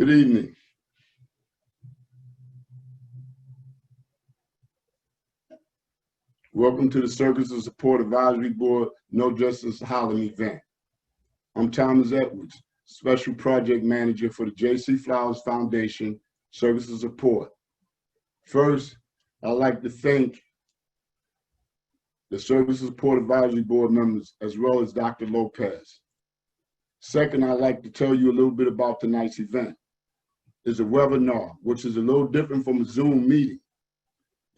Good evening. Welcome to the Services Support Advisory Board No Justice Harlem event. I'm Thomas Edwards, Special Project Manager for the J.C. Flowers Foundation Services Support. First, I'd like to thank the Services Support Advisory Board members as well as Dr. Lopez. Second, I'd like to tell you a little bit about tonight's event. It's a webinar, which is a little different from a Zoom meeting.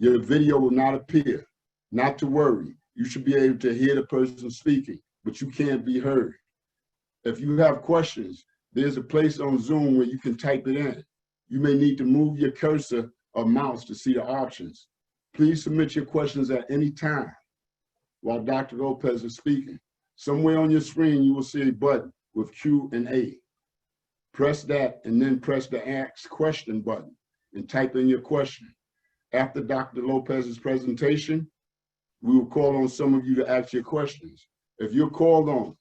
Your video will not appear. Not to worry, you should be able to hear the person speaking, but you can't be heard. If you have questions, there's a place on Zoom where you can type it in. You may need to move your cursor or mouse to see the options. Please submit your questions at any time while Dr. Lopez is speaking. Somewhere on your screen, you will see a button with Q&A. Press that and then press the Ask Question button and type in your question. After Dr. Lopez's presentation, we will call on some of you to ask your questions. If you're called on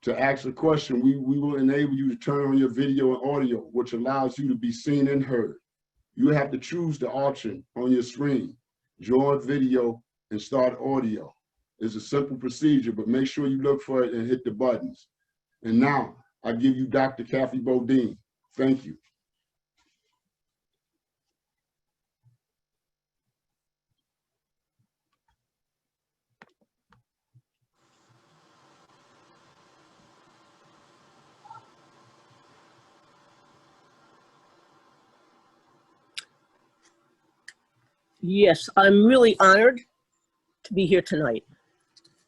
to ask a question, we will enable you to turn on your video and audio, which allows you to be seen and heard. You have to choose the option on your screen, join video and start audio. It's a simple procedure, but make sure you look for it and hit the buttons. And now I give you Dr. Kathy Boudin. Thank you. Yes, I'm really honored to be here tonight,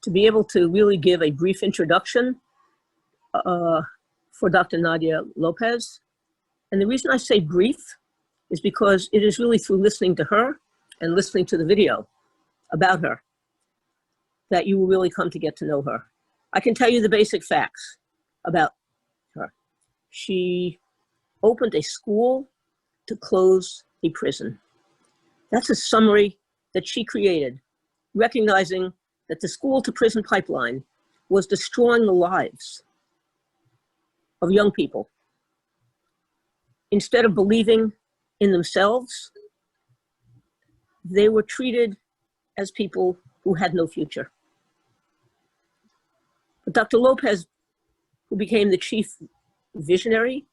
to be able to really give a brief introduction for Dr. Nadia Lopez. And the reason I say brief is because it is really through listening to her and listening to the video about her that you will really come to get to know her. I can tell you the basic facts about her. She opened a school to close a prison. That's a summary that she created, recognizing that the school to prison pipeline was destroying the lives of young people. Instead of believing in themselves, they were treated as people who had no future. But Dr. Lopez, who became the chief visionary,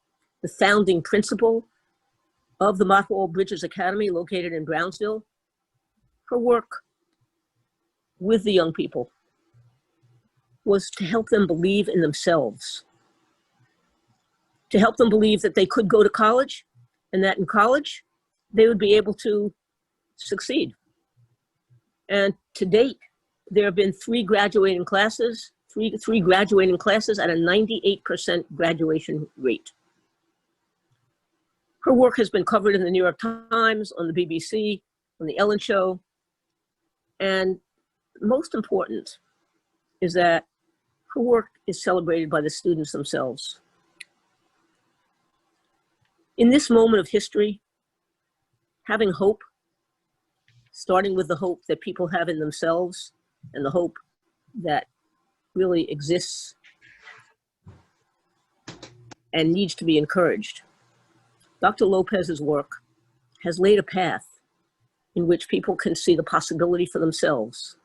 the founding principal of the Mott Bridges Academy located in Brownsville, her work with the young people was to help them believe in themselves, to help them believe that they could go to college and that in college they would be able to succeed. And to date, there have been three graduating classes at a 98% graduation rate. Her work has been covered in the New York Times, on the BBC, on the Ellen Show. And most important is that her work is celebrated by the students themselves. In this moment of history, having hope, starting with the hope that people have in themselves and the hope that really exists and needs to be encouraged, Dr. Lopez's work has laid a path in which people can see the possibility for themselves.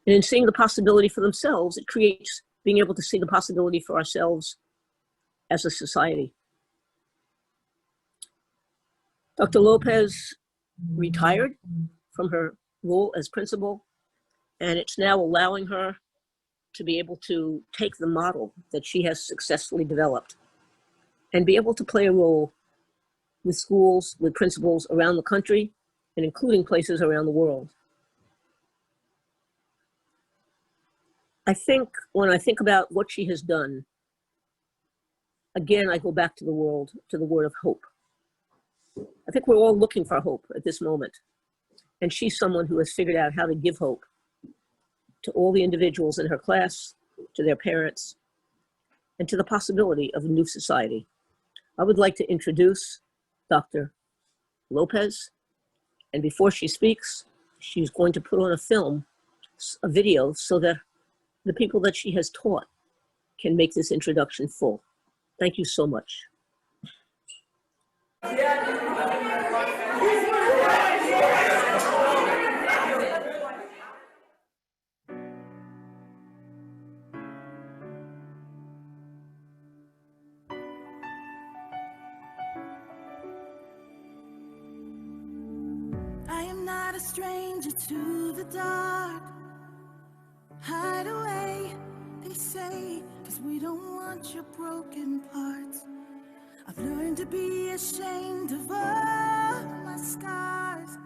And in seeing the possibility for themselves, it creates being able to see the possibility for ourselves as a society. Dr. Lopez retired from her role as principal, and it's now allowing her to be able to take the model that she has successfully developed and be able to play a role with schools, with principals around the country, and including places around the world. I think when I think about what she has done, again, I go back to the word of hope. I think we're all looking for hope at this moment. And she's someone who has figured out how to give hope to all the individuals in her class, to their parents, and to the possibility of a new society. I would like to introduce Dr. Lopez. And before she speaks, she's going to put on a video, so that the people that she has taught can make this introduction full. Thank you so much. I am not a stranger to the dark. Hide away, they say, 'cause we don't want your broken parts. I've learned to be ashamed of all my scars.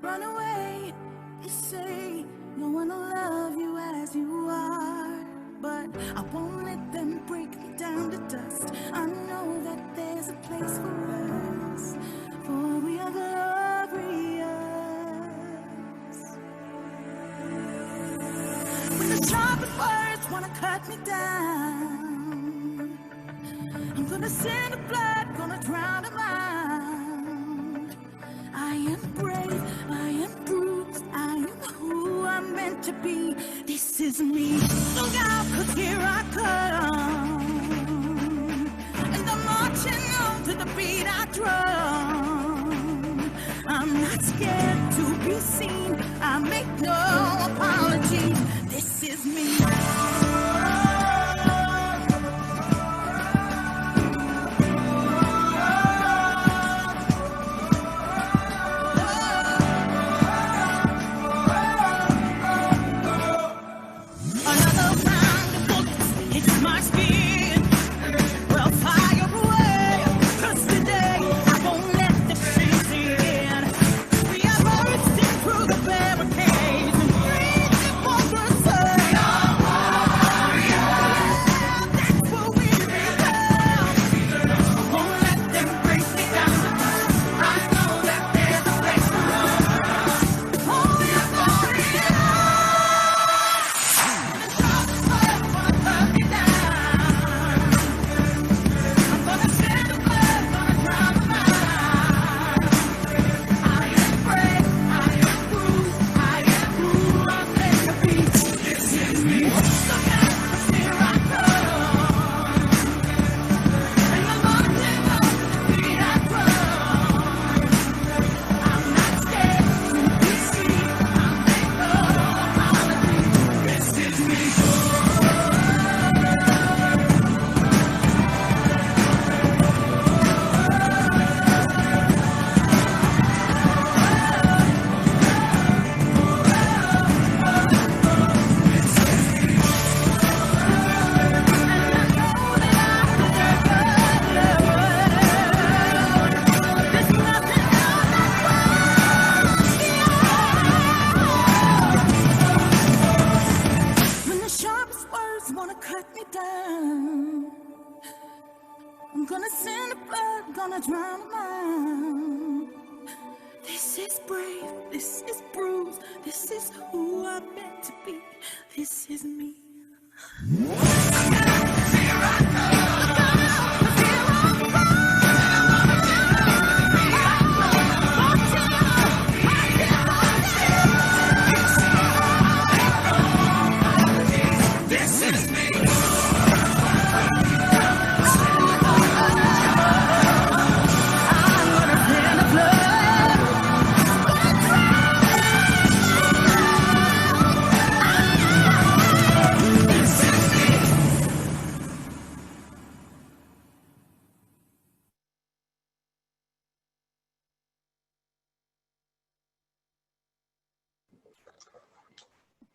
Run away, they say, no one will love you as you are. But I won't let them break me down to dust. I know that there's a place for us, for we are glorious. When the sharpest words wanna cut me down, I'm gonna send the blood, gonna drown them out. I am brave, I am bruised, I am who I'm meant to be. This is me. Look out, 'cause here I come. And I'm marching on to the beat I drum. I'm not scared to be seen. I make no apologies. This is me.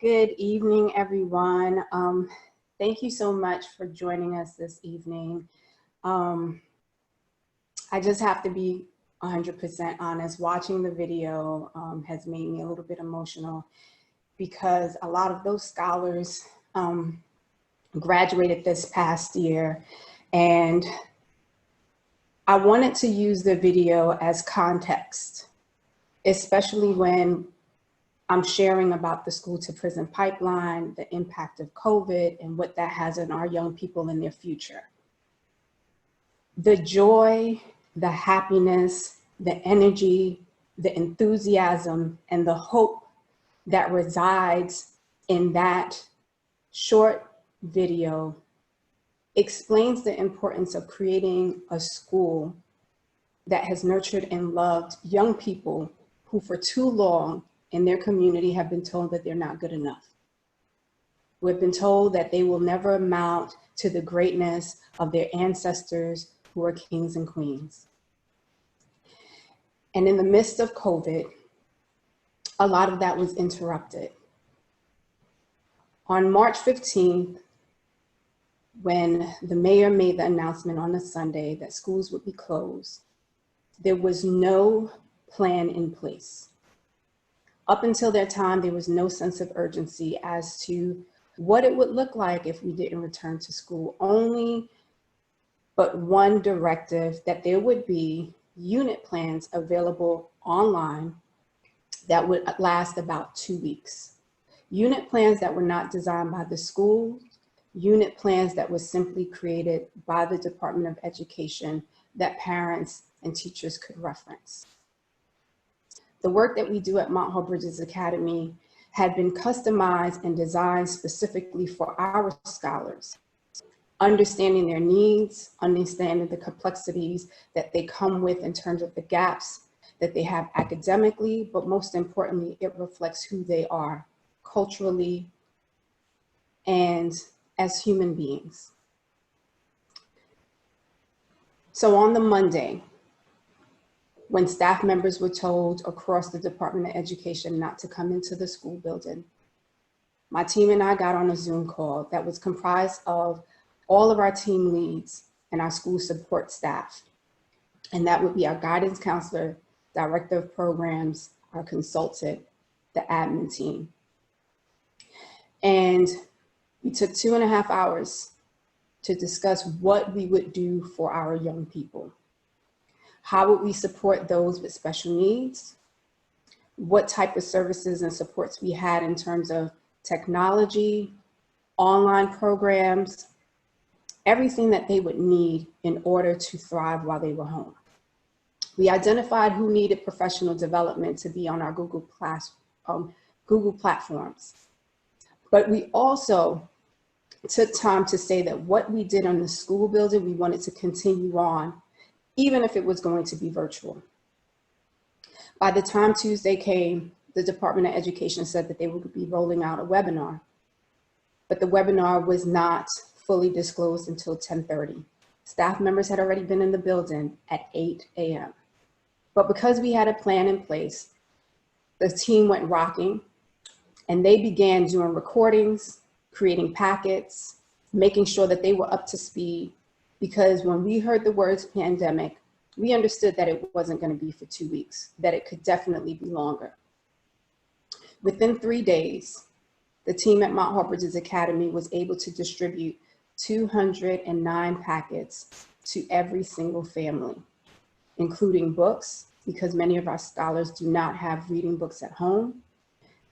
Good evening, everyone. Thank you so much for joining us this evening. I just have to be 100% honest. Watching the video has made me a little bit emotional because a lot of those scholars graduated this past year, and I wanted to use the video as context, especially when I'm sharing about the school to prison pipeline, the impact of COVID, and what that has on our young people and their future. The joy, the happiness, the energy, the enthusiasm, and the hope that resides in that short video explains the importance of creating a school that has nurtured and loved young people who for too long in their community have been told that they're not good enough. We've been told that they will never amount to the greatness of their ancestors who are kings and queens. And in the midst of COVID, a lot of that was interrupted. On March 15th, when the mayor made the announcement on a Sunday that schools would be closed, there was no plan in place. Up until that time, there was no sense of urgency as to what it would look like if we didn't return to school. Only but one directive, that there would be unit plans available online that would last about 2 weeks. Unit plans that were not designed by the school, unit plans that were simply created by the Department of Education that parents and teachers could reference. The work that we do at Mott Bridges Academy had been customized and designed specifically for our scholars, understanding their needs, understanding the complexities that they come with in terms of the gaps that they have academically, but most importantly, it reflects who they are culturally and as human beings. So on the Monday, when staff members were told across the Department of Education not to come into the school building, my team and I got on a Zoom call that was comprised of all of our team leads and our school support staff. And that would be our guidance counselor, director of programs, our consultant, the admin team. And we took 2.5 hours to discuss what we would do for our young people. How would we support those with special needs? What type of services and supports we had in terms of technology, online programs, everything that they would need in order to thrive while they were home. We identified who needed professional development to be on our Google platforms. But we also took time to say that what we did on the school building, we wanted to continue on, even if it was going to be virtual. By the time Tuesday came, the Department of Education said that they would be rolling out a webinar, but the webinar was not fully disclosed until 10:30. Staff members had already been in the building at 8 a.m. But because we had a plan in place, the team went rocking and they began doing recordings, creating packets, making sure that they were up to speed. Because when we heard the words pandemic, we understood that it wasn't going to be for 2 weeks, that it could definitely be longer. Within 3 days, the team at Mott Bridges Academy was able to distribute 209 packets to every single family, including books, because many of our scholars do not have reading books at home,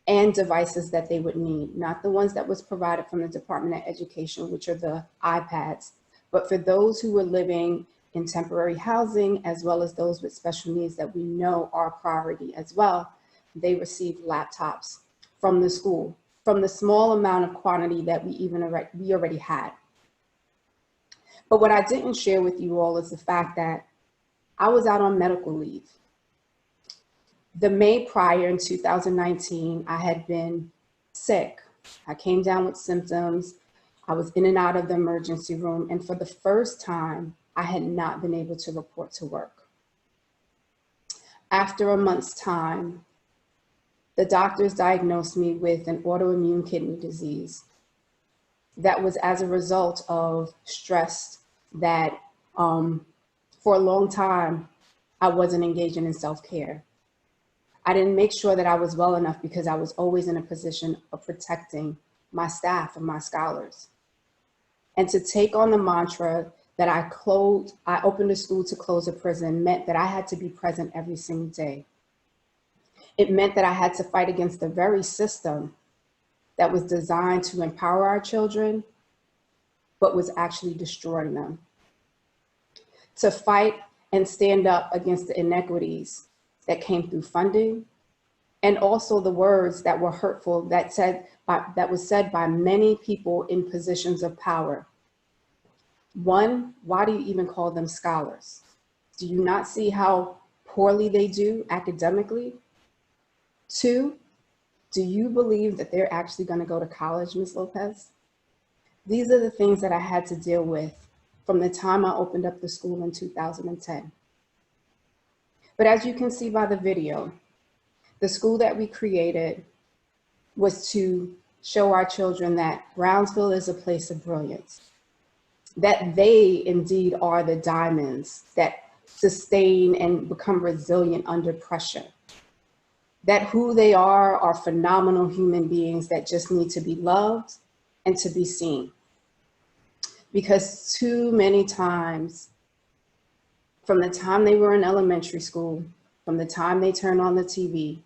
and devices that they would need, not the ones that was provided from the Department of Education, which are the iPads, but for those who were living in temporary housing, as well as those with special needs that we know are a priority as well, they received laptops from the school, from the small amount of quantity that we already had. But what I didn't share with you all is the fact that I was out on medical leave. The May prior in 2019, I had been sick. I came down with symptoms. I was in and out of the emergency room. And for the first time, I had not been able to report to work. After a month's time, the doctors diagnosed me with an autoimmune kidney disease that was as a result of stress that for a long time, I wasn't engaging in self-care. I didn't make sure that I was well enough because I was always in a position of protecting my staff and my scholars. And to take on the mantra that I opened a school to close a prison meant that I had to be present every single day. It meant that I had to fight against the very system that was designed to empower our children, but was actually destroying them. To fight and stand up against the inequities that came through funding, and also the words that were hurtful that was said by many people in positions of power. One, why do you even call them scholars? Do you not see how poorly they do academically? 2, do you believe that they're actually going to go to college, Ms. Lopez? These are the things that I had to deal with from the time I opened up the school in 2010. But as you can see by the video, the school that we created was to show our children that Brownsville is a place of brilliance, that they indeed are the diamonds that sustain and become resilient under pressure, that who they are phenomenal human beings that just need to be loved and to be seen. Because too many times, from the time they were in elementary school, from the time they turned on the TV,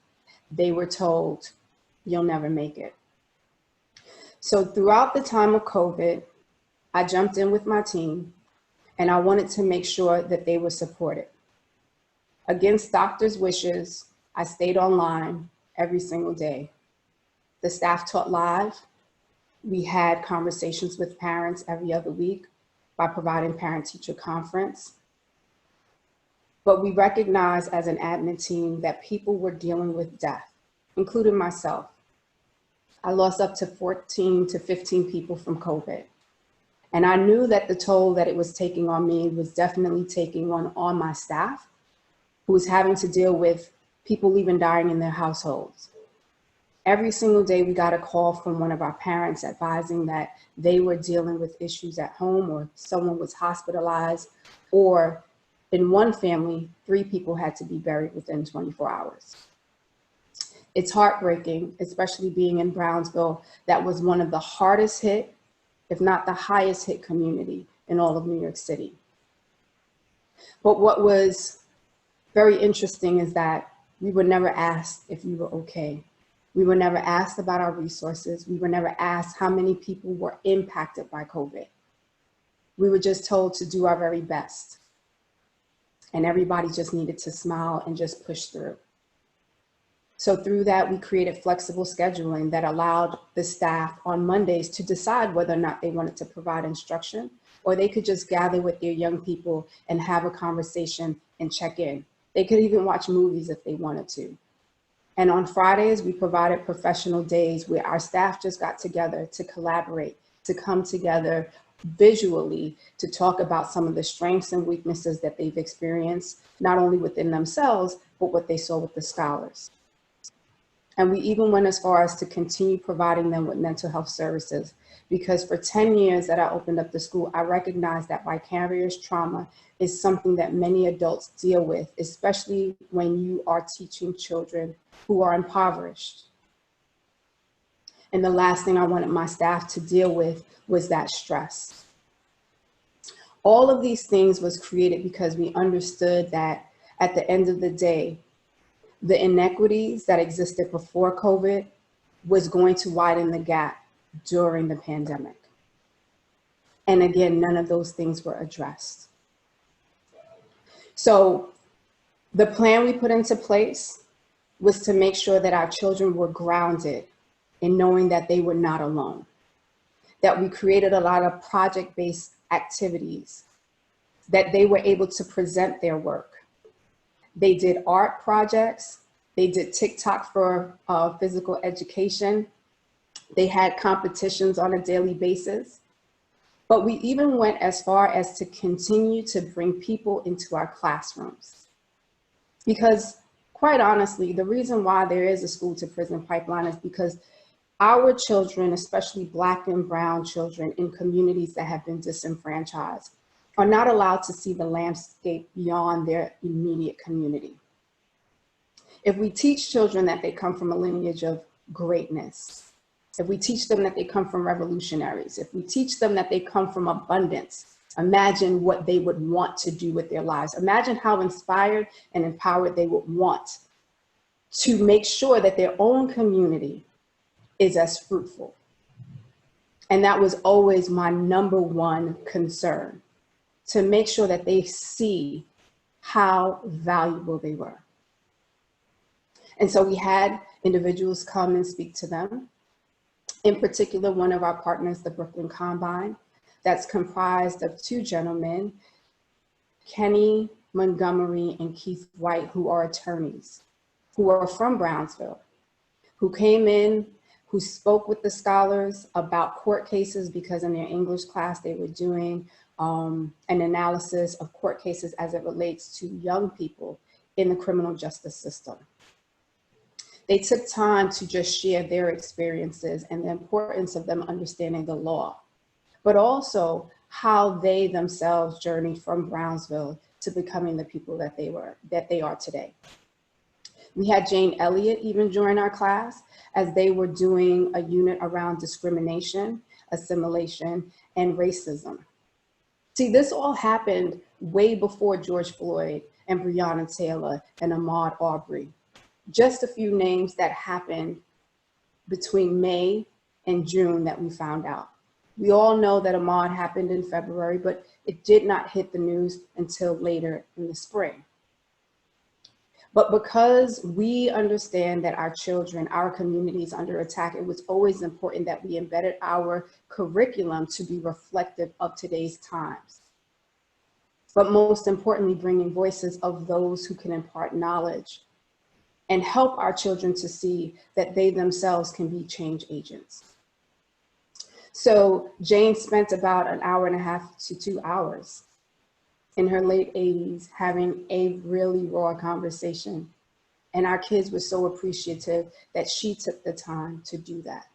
they were told, you'll never make it. So throughout the time of COVID, I jumped in with my team and I wanted to make sure that they were supported. Against doctors' wishes, I stayed online every single day. The staff taught live. We had conversations with parents every other week by providing parent-teacher conference. But we recognized as an admin team that people were dealing with death, including myself. I lost up to 14 to 15 people from COVID. And I knew that the toll that it was taking on me was definitely taking on my staff, who was having to deal with people even dying in their households. Every single day we got a call from one of our parents advising that they were dealing with issues at home, or someone was hospitalized, or in one family, 3 people had to be buried within 24 hours. It's heartbreaking, especially being in Brownsville. That was one of the hardest hit, if not the highest hit community in all of New York City. But what was very interesting is that we were never asked if we were okay. We were never asked about our resources. We were never asked how many people were impacted by COVID. We were just told to do our very best. And everybody just needed to smile and just push through. So through that, we created flexible scheduling that allowed the staff on Mondays to decide whether or not they wanted to provide instruction, or they could just gather with their young people and have a conversation and check in. They could even watch movies if they wanted to. And on Fridays, we provided professional days where our staff just got together to collaborate, to come together visually to talk about some of the strengths and weaknesses that they've experienced, not only within themselves, but what they saw with the scholars. And we even went as far as to continue providing them with mental health services, because for 10 years that I opened up the school, I recognized that vicarious trauma is something that many adults deal with, especially when you are teaching children who are impoverished. And the last thing I wanted my staff to deal with was that stress. All of these things was created because we understood that at the end of the day, the inequities that existed before COVID was going to widen the gap during the pandemic. And again, none of those things were addressed. So the plan we put into place was to make sure that our children were grounded in knowing that they were not alone, that we created a lot of project-based activities, that they were able to present their work. They did art projects, they did TikTok for physical education, they had competitions on a daily basis, but we even went as far as to continue to bring people into our classrooms. Because quite honestly, the reason why there is a school to prison pipeline is because our children, especially Black and brown children in communities that have been disenfranchised, are not allowed to see the landscape beyond their immediate community. If we teach children that they come from a lineage of greatness, if we teach them that they come from revolutionaries, if we teach them that they come from abundance, imagine what they would want to do with their lives. Imagine how inspired and empowered they would want to make sure that their own community is as fruitful. And that was always my #1 concern, to make sure that they see how valuable they were. And so we had individuals come and speak to them. In particular, one of our partners, the Brooklyn Combine, that's comprised of 2 gentlemen, Kenny Montgomery, and Keith White, who are attorneys, who are from Brownsville, who came in, who spoke with the scholars about court cases, because in their English class they were doing an analysis of court cases as it relates to young people in the criminal justice system. They took time to just share their experiences and the importance of them understanding the law, but also how they themselves journeyed from Brownsville to becoming the people that they are today. We had Jane Elliott even join our class as they were doing a unit around discrimination, assimilation, and racism. See, this all happened way before George Floyd and Breonna Taylor and Ahmaud Arbery. Just a few names that happened between May and June that we found out. We all know that Ahmaud happened in February, but it did not hit the news until later in the spring. But because we understand that our children, our community is under attack, it was always important that we embedded our curriculum to be reflective of today's times. But most importantly, bringing voices of those who can impart knowledge and help our children to see that they themselves can be change agents. So Jane spent about an hour and a half to 2 hours in her late 80s having a really raw conversation. And our kids were so appreciative that she took the time to do that.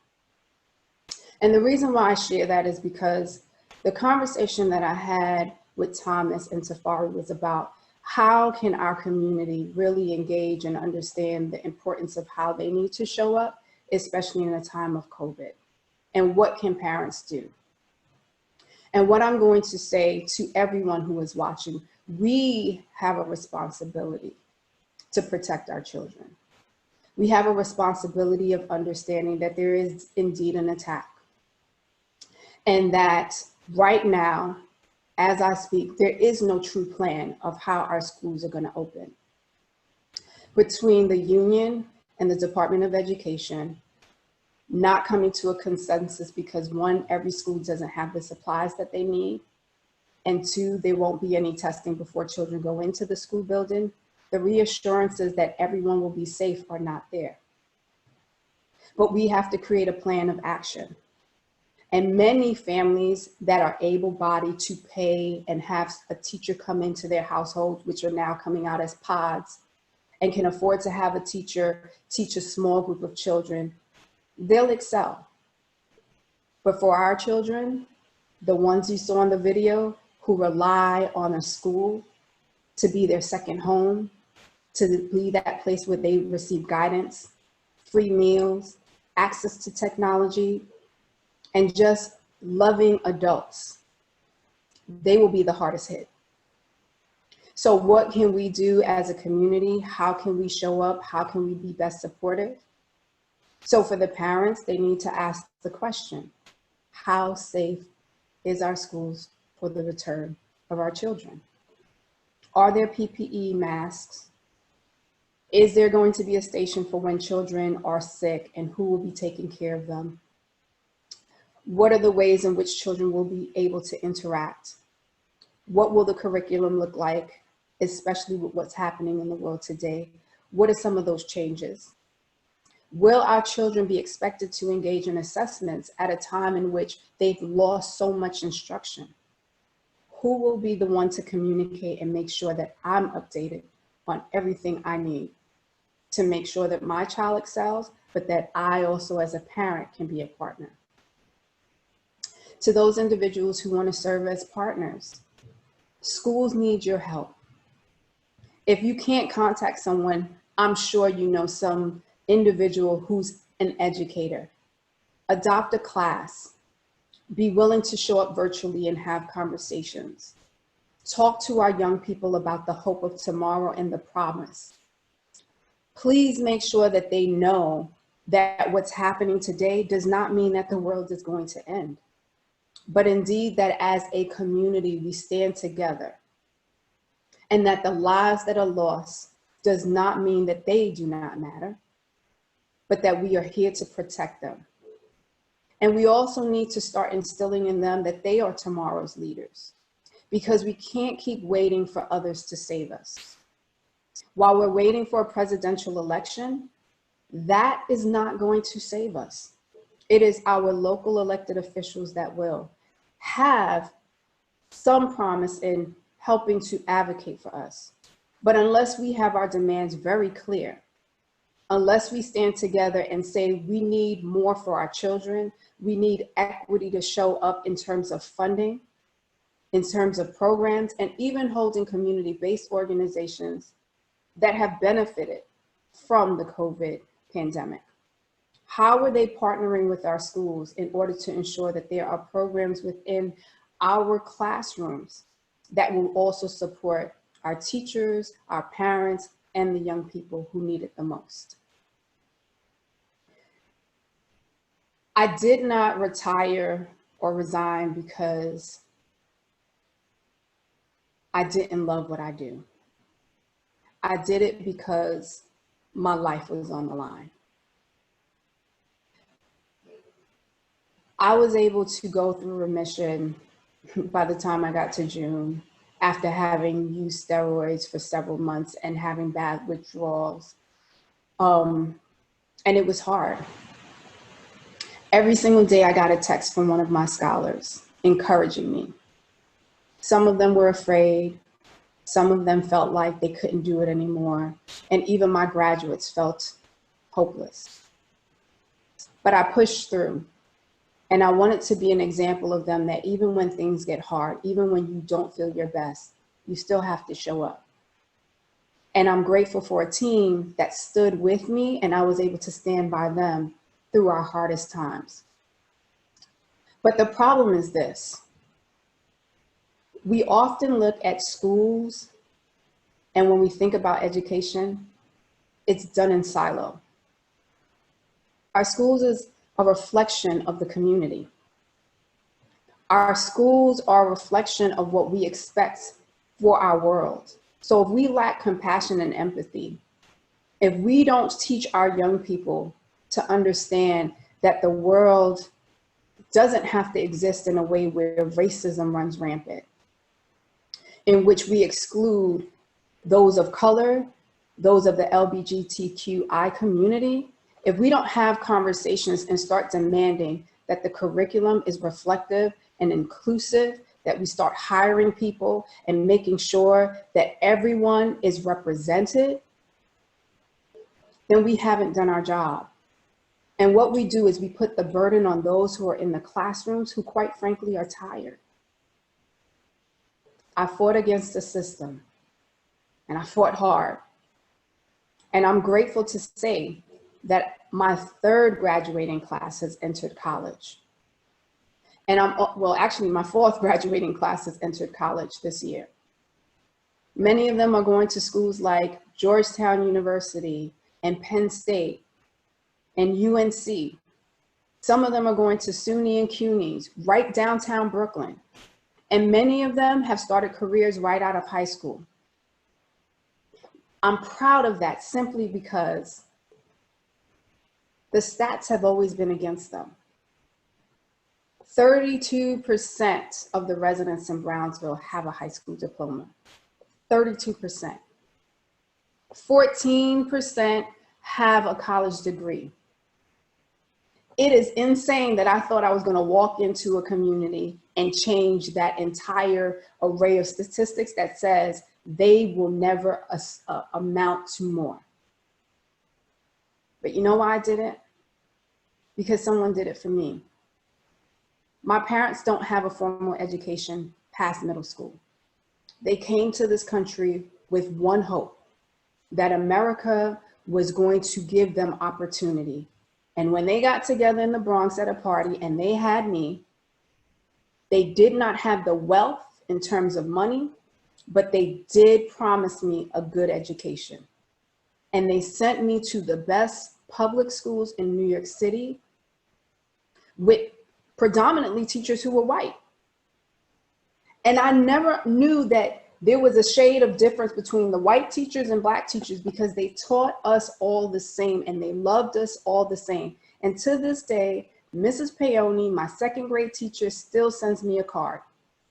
And the reason why I share that is because the conversation that I had with Thomas and Tafari was about how can our community really engage and understand the importance of how they need to show up, especially in a time of COVID, and what can parents do? And what I'm going to say to everyone who is watching, we have a responsibility to protect our children. We have a responsibility of understanding that there is indeed an attack. And that right now, as I speak, there is no true plan of how our schools are going to open. Between the union and the Department of Education, not coming to a consensus because one, every school doesn't have the supplies that they need, and two, there won't be any testing before children go into the school building. The reassurances that everyone will be safe are not there. But we have to create a plan of action. And many families that are able-bodied to pay and have a teacher come into their household, which are now coming out as pods, and can afford to have a teacher teach a small group of children, they'll excel. But for our children, the ones you saw in the video who rely on a school to be their second home, to be that place where they receive guidance, free meals, access to technology, and just loving adults, they will be the hardest hit. So what can we do as a community? How can we show up? How can we be best supportive? So for the parents, they need to ask the question, how safe is our schools for the return of our children? Are there PPE masks? Is there going to be a station for when children are sick, and who will be taking care of them? What are the ways in which children will be able to interact? What will the curriculum look like, especially with what's happening in the world today? What are some of those changes? Will our children be expected to engage in assessments at a time in which they've lost so much instruction? Who will be the one to communicate and make sure that I'm updated on everything I need to make sure that my child excels, but that I also as a parent can be a partner? To those individuals who want to serve as partners, schools need your help. If you can't contact someone, I'm sure you know some individual who's an educator. Adopt a class. Be willing to show up virtually and have conversations. Talk to our young people about the hope of tomorrow and the promise. Please make sure that they know that what's happening today does not mean that the world is going to end, but indeed that as a community we stand together, and that the lives that are lost does not mean that they do not matter, but that we are here to protect them. And we also need to start instilling in them that they are tomorrow's leaders, because we can't keep waiting for others to save us. While we're waiting for a presidential election, that is not going to save us. It is our local elected officials that will have some promise in helping to advocate for us. But unless we have our demands very clear, unless we stand together and say we need more for our children, we need equity to show up in terms of funding, in terms of programs, and even holding community-based organizations that have benefited from the COVID pandemic. How are they partnering with our schools in order to ensure that there are programs within our classrooms that will also support our teachers, our parents, and the young people who need it the most? I did not retire or resign because I didn't love what I do. I did it because my life was on the line. I was able to go through remission by the time I got to June, after having used steroids for several months and having bad withdrawals. And it was hard. Every single day I got a text from one of my scholars encouraging me. Some of them were afraid. Some of them felt like they couldn't do it anymore. And even my graduates felt hopeless. But I pushed through. And I wanted to be an example of them, that even when things get hard, even when you don't feel your best, you still have to show up. And I'm grateful for a team that stood with me, and I was able to stand by them through our hardest times. But the problem is this: we often look at schools, and when we think about education, it's done in silo. Our schools is a reflection of the community. Our schools are a reflection of what we expect for our world. So if we lack compassion and empathy, if we don't teach our young people to understand that the world doesn't have to exist in a way where racism runs rampant, in which we exclude those of color, those of the LGBTQI community, if we don't have conversations and start demanding that the curriculum is reflective and inclusive, that we start hiring people and making sure that everyone is represented, then we haven't done our job. And what we do is we put the burden on those who are in the classrooms, who quite frankly are tired. I fought against the system, and I fought hard. And I'm grateful to say that my third graduating class has entered college. And my fourth graduating class has entered college this year. Many of them are going to schools like Georgetown University and Penn State and UNC. Some of them are going to SUNY and CUNY's right downtown Brooklyn. And many of them have started careers right out of high school. I'm proud of that simply because the stats have always been against them. 32% of the residents in Brownsville have a high school diploma. 32%. 14% have a college degree. It is insane that I thought I was going to walk into a community and change that entire array of statistics that says they will never amount to more. But you know why I did it? Because someone did it for me. My parents don't have a formal education past middle school. They came to this country with one hope, that America was going to give them opportunity. And when they got together in the Bronx at a party and they had me, they did not have the wealth in terms of money, but they did promise me a good education. And they sent me to the best public schools in New York City with predominantly teachers who were white. And I never knew that there was a shade of difference between the white teachers and black teachers, because they taught us all the same and they loved us all the same. And to this day, Mrs. Paoni, my second grade teacher, still sends me a card.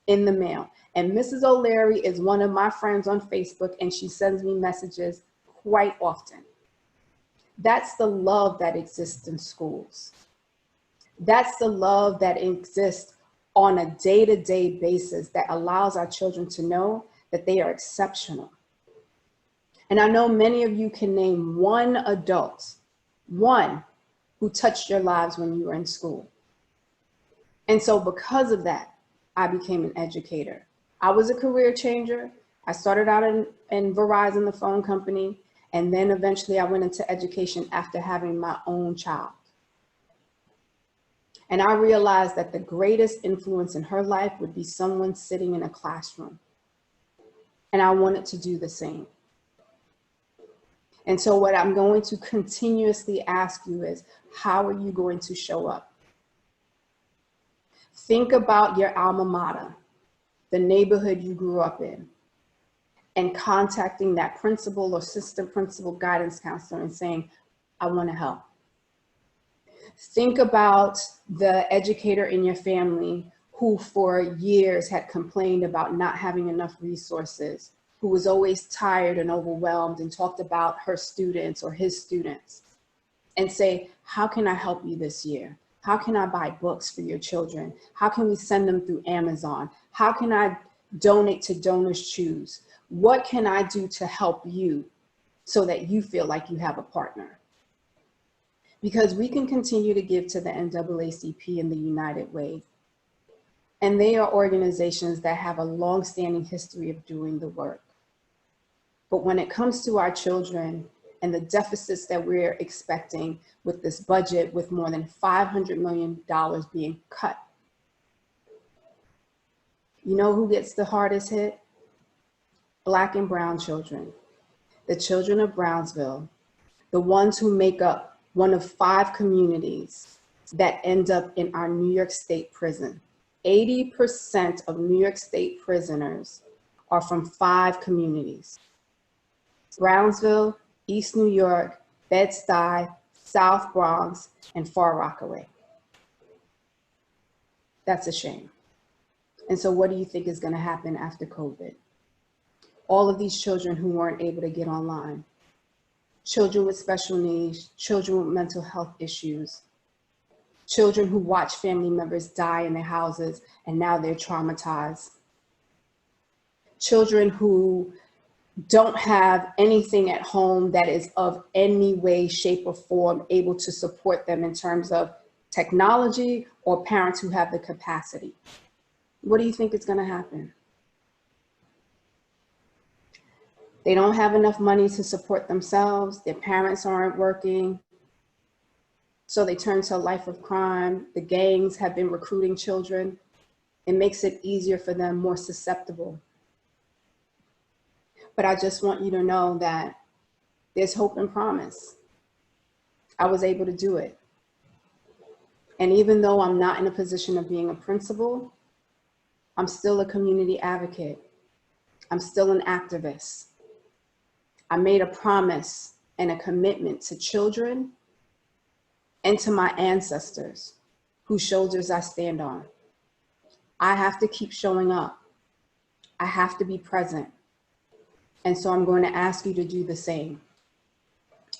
in the mail. And Mrs. O'Leary is one of my friends on Facebook, and she sends me messages quite often. That's the love that exists in schools. That's the love that exists on a day-to-day basis that allows our children to know that they are exceptional. And I know many of you can name one adult, one who touched your lives when you were in school. And so because of that, I became an educator. I was a career changer. I started out in Verizon, the phone company, and then eventually I went into education after having my own child. And I realized that the greatest influence in her life would be someone sitting in a classroom. And I wanted to do the same. And so what I'm going to continuously ask you is, how are you going to show up? Think about your alma mater, the neighborhood you grew up in, and contacting that principal or assistant principal guidance counselor and saying, I want to help. Think about the educator in your family who for years had complained about not having enough resources, who was always tired and overwhelmed and talked about her students or his students, and say, how can I help you this year? How can I buy books for your children? How can we send them through Amazon? How can I donate to Donors Choose? What can I do to help you so that you feel like you have a partner? Because we can continue to give to the NAACP and the United Way. And they are organizations that have a long-standing history of doing the work. But when it comes to our children and the deficits that we're expecting with this budget, with more than $500 million being cut, you know who gets the hardest hit? Black and brown children, the children of Brownsville, the ones who make up one of 5 communities that end up in our New York State prison. 80% of New York State prisoners are from 5 communities: Brownsville, East New York, Bed-Stuy, South Bronx, and Far Rockaway. That's a shame. And so what do you think is going to happen after COVID? All of these children who weren't able to get online, children with special needs, children with mental health issues, children who watch family members die in their houses and now they're traumatized, children who don't have anything at home that is of any way, shape, or form able to support them in terms of technology, or parents who have the capacity. What do you think is going to happen? They don't have enough money to support themselves. Their parents aren't working. So they turn to a life of crime. The gangs have been recruiting children. It makes it easier for them, more susceptible. But I just want you to know that there's hope and promise. I was able to do it. And even though I'm not in a position of being a principal, I'm still a community advocate. I'm still an activist. I made a promise and a commitment to children and to my ancestors whose shoulders I stand on. I have to keep showing up. I have to be present. And so I'm going to ask you to do the same.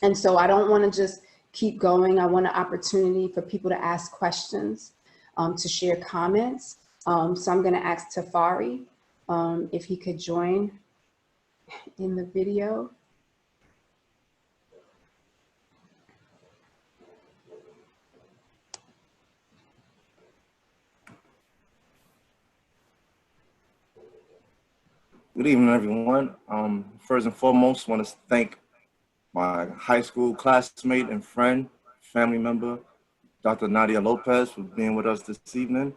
And so I don't want to just keep going. I want an opportunity for people to ask questions, to share comments. So I'm going to ask Tafari if he could join in the video. Good evening, everyone. First and foremost, I want to thank my high school classmate and friend, family member, Dr. Nadia Lopez, for being with us this evening.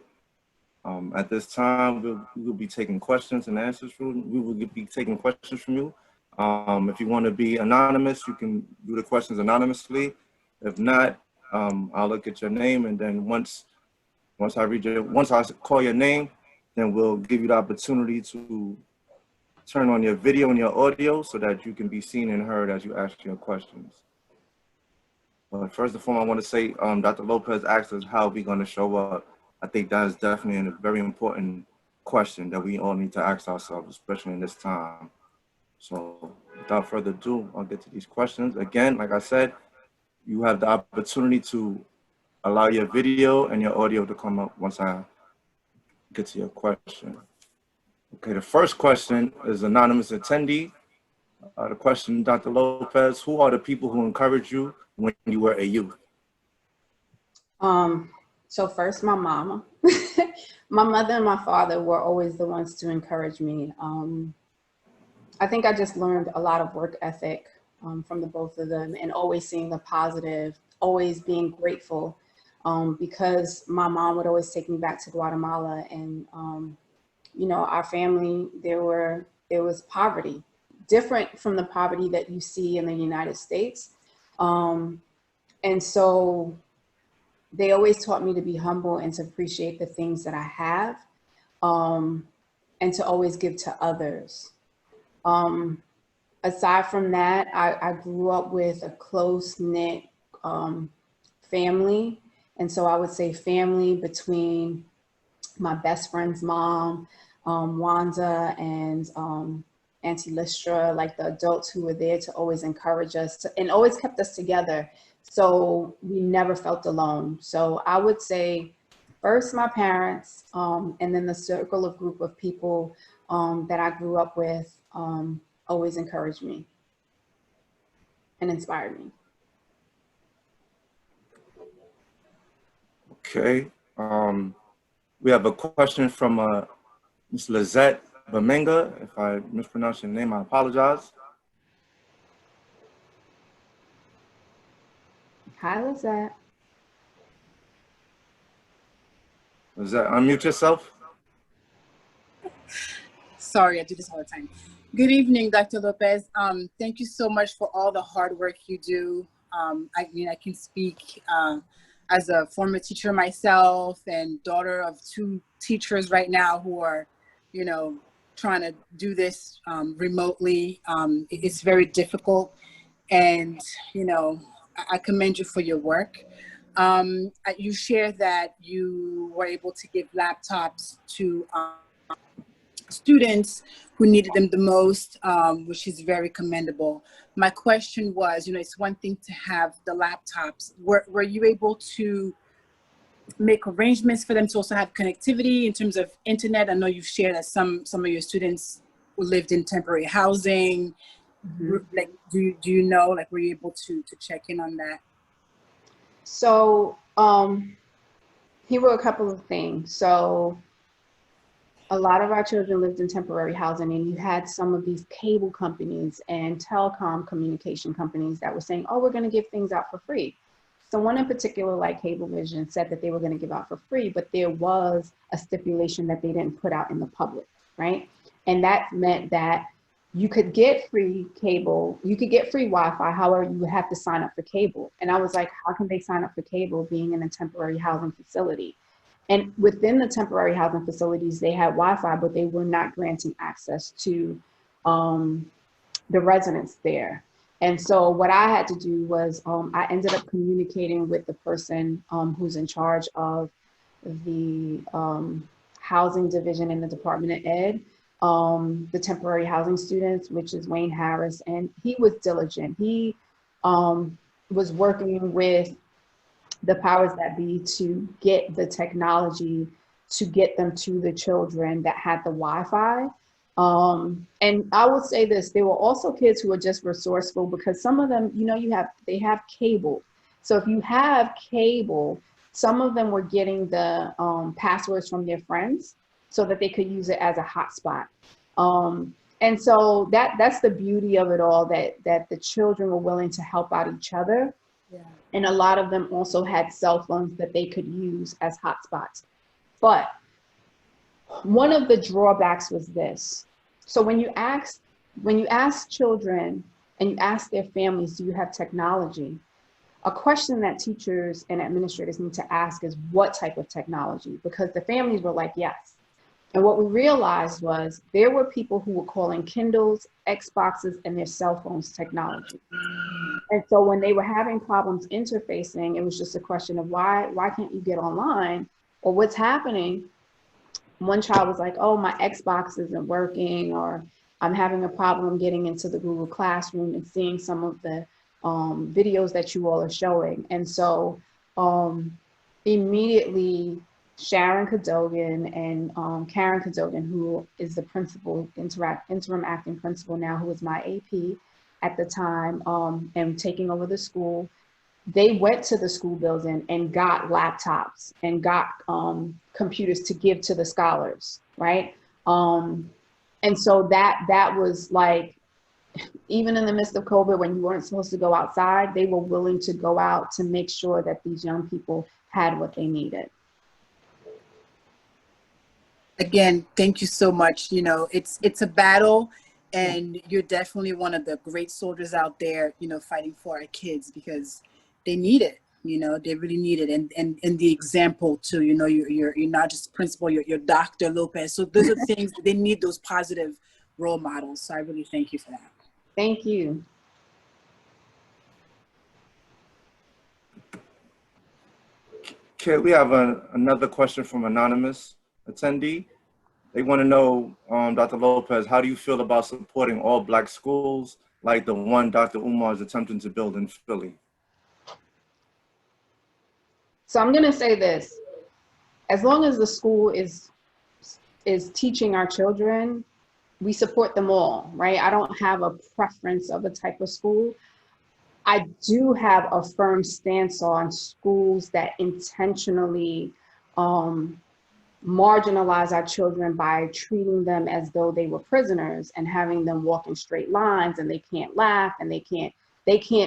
At this time, we will be taking questions and answers from you. We will be taking questions from you. If you want to be anonymous, you can do the questions anonymously. If not, I'll look at your name, and then once I call your name, then we'll give you the opportunity to turn on your video and your audio so that you can be seen and heard as you ask your questions. But first and foremost, I want to say, Dr. Lopez asked us how we're going to show up. I think that is definitely a very important question that we all need to ask ourselves, especially in this time. So without further ado, I'll get to these questions. Again, like I said, you have the opportunity to allow your video and your audio to come up once I get to your question. Okay, the first question is anonymous attendee. The question, Dr. Lopez, who are the people who encouraged you when you were a youth? So first, my mama. My mother and my father were always the ones to encourage me. I think I just learned a lot of work ethic from the both of them, and always seeing the positive, always being grateful, because my mom would always take me back to Guatemala, and you know, our family, there was poverty, different from the poverty that you see in the United States. And so they always taught me to be humble and to appreciate the things that I have, and to always give to others. Aside from that, I grew up with a close-knit family. And so I would say family between my best friend's mom, Wanda, and Auntie Listra, like the adults who were there to always encourage us and always kept us together. So we never felt alone. So I would say first my parents, and then the circle of group of people that I grew up with always encouraged me and inspired me. Okay. We have a question from Ms. Lizette Bamenga. If I mispronounce your name, I apologize. Hi, Lizette. Lizette, unmute yourself. Sorry, I do this all the time. Good evening, Dr. Lopez. Thank you so much for all the hard work you do. I mean, I can speak as a former teacher myself and daughter of 2 teachers right now who are, you know, trying to do this remotely. It's very difficult, and, you know, I commend you for your work. You shared that you were able to give laptops to students who needed them the most, which is very commendable. My question was, you know, it's one thing to have the laptops. Were you able to make arrangements for them to also have connectivity in terms of internet? I know you've shared that some of your students who lived in temporary housing. Mm-hmm. Like, do you know, like, were you able to check in on that? So here were a couple of things. So a lot of our children lived in temporary housing, and you had some of these cable companies and telecom communication companies that were saying, oh, we're going to give things out for free. So one in particular, like Cablevision, said that they were going to give out for free, but there was a stipulation that they didn't put out in the public, right? And that meant that you could get free cable, you could get free Wi-Fi, however, you would have to sign up for cable. And I was like, how can they sign up for cable being in a temporary housing facility? And within the temporary housing facilities, they had Wi-Fi, but they were not granting access to the residents there. And so what I had to do was I ended up communicating with the person who's in charge of the housing division in the Department of Ed, the temporary housing students, which is Wayne Harris, and he was diligent. He was working with the powers that be to get the technology to get them to the children that had the Wi-Fi. And I will say this, there were also kids who were just resourceful, because some of them, you know, they have cable. So if you have cable, some of them were getting the passwords from their friends so that they could use it as a hotspot. And so that's the beauty of it all, that the children were willing to help out each other. Yeah. And a lot of them also had cell phones that they could use as hotspots. But one of the drawbacks was this. So when you ask children and you ask their families, do you have technology? A question that teachers and administrators need to ask is, what type of technology? Because the families were like, yes. And what we realized was there were people who were calling Kindles, Xboxes, and their cell phones technology. And so when they were having problems interfacing, it was just a question of why can't you get online, or what's happening? one child was like, oh, my Xbox isn't working, or I'm having a problem getting into the Google Classroom and seeing some of the videos that you all are showing. And so immediately Sharon Cadogan and Karen Cadogan, who is the principal, interim acting principal now, who was my AP at the time, and taking over the school, they went to the school building and got laptops and got computers to give to the scholars, right? And so that was like, even in the midst of COVID, when you weren't supposed to go outside, they were willing to go out to make sure that these young people had what they needed. Again, thank you so much. You know, it's a battle, and you're definitely one of the great soldiers out there, you know, fighting for our kids, because they need it. You know, they really need it. And the example too, you know, you're not just principal, you're Dr. Lopez. So those are things, they need those positive role models. So I really thank you for that. Thank you. Okay, we have another question from anonymous attendee. They want to know, Dr. Lopez, how do you feel about supporting all Black schools like the one Dr. Umar is attempting to build in Philly? So I'm gonna say this, as long as the school is teaching our children, we support them all, right? I don't have a preference of a type of school. I do have a firm stance on schools that intentionally marginalize our children by treating them as though they were prisoners and having them walk in straight lines, and they can't laugh and they can't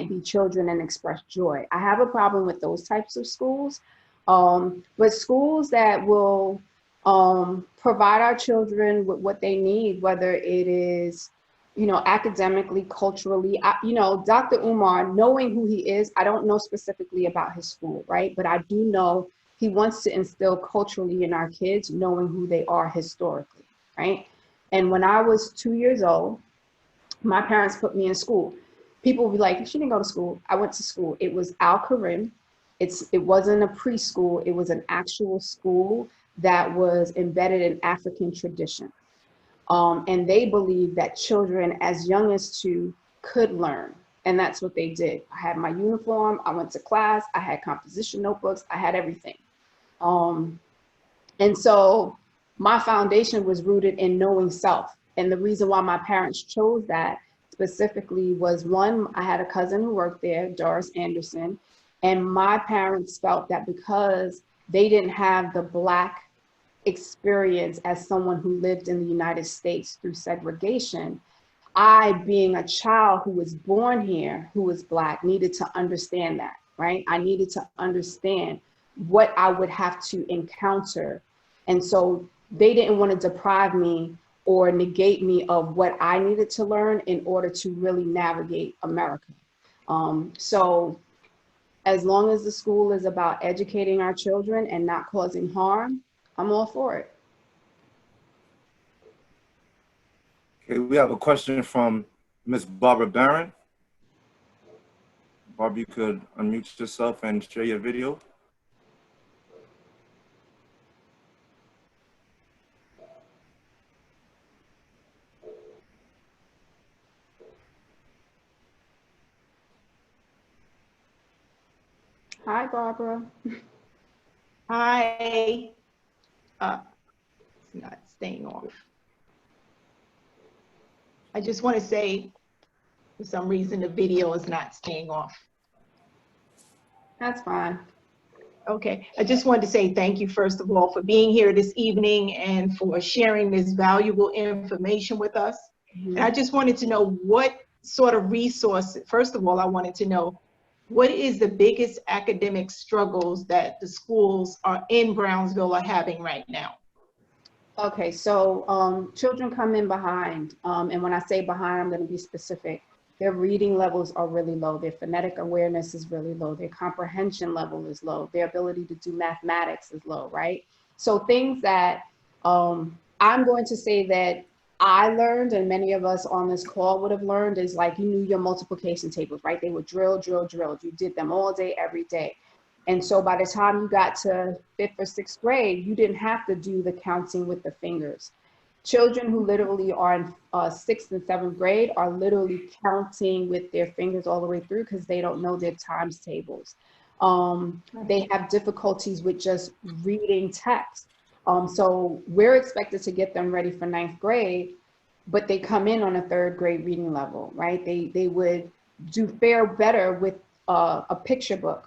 be children and express joy. I have a problem with those types of schools, but schools that will provide our children with what they need, whether it is, you know, academically, culturally. You know, Dr. Umar, knowing who he is, I don't know specifically about his school, right? But I do know he wants to instill culturally in our kids, knowing who they are historically, right? And when I was 2 years old, my parents put me in school. People would be like, she didn't go to school. I went to school. It was Al Karim. It wasn't a preschool. It was an actual school that was embedded in African tradition. And they believed that children as young as 2 could learn. And that's what they did. I had my uniform, I went to class, I had composition notebooks, I had everything. And so my foundation was rooted in knowing self. And the reason why my parents chose that specifically was, one, I had a cousin who worked there, Doris Anderson, and my parents felt that because they didn't have the Black experience as someone who lived in the United States through segregation, I, being a child who was born here, who was Black, needed to understand that, right? I needed to understand what I would have to encounter. And so they didn't want to deprive me or negate me of what I needed to learn in order to really navigate America. So as long as the school is about educating our children and not causing harm, I'm all for it. Okay, we have a question from Ms. Barbara Barron. Barb, you could unmute yourself and share your video. Hi, Barbara. Hi. It's not staying off. I just want to say, for some reason, the video is not staying off. That's fine. Okay, I just wanted to say thank you, first of all, for being here this evening and for sharing this valuable information with us. Mm-hmm. And I just wanted to know what sort of resources, first of all, I wanted to know, what is the biggest academic struggles that the schools are in Brownsville are having right now? Okay, so children come in behind, and when I say behind, I'm going to be specific. Their reading levels are really low. Their phonetic awareness is really low. Their comprehension level is low. Their ability to do mathematics is low, right? So things that I'm going to say that I learned, and many of us on this call would have learned, is like, you knew your multiplication tables, right? They were drilled. You did them all day, every day. And so by the time you got to 5th or 6th grade, you didn't have to do the counting with the fingers. Children who literally are in 6th and 7th grade are literally counting with their fingers all the way through because they don't know their times tables. They have difficulties with just reading text. So we're expected to get them ready for 9th grade, but they come in on a 3rd grade reading level, right? They would fare better with a picture book.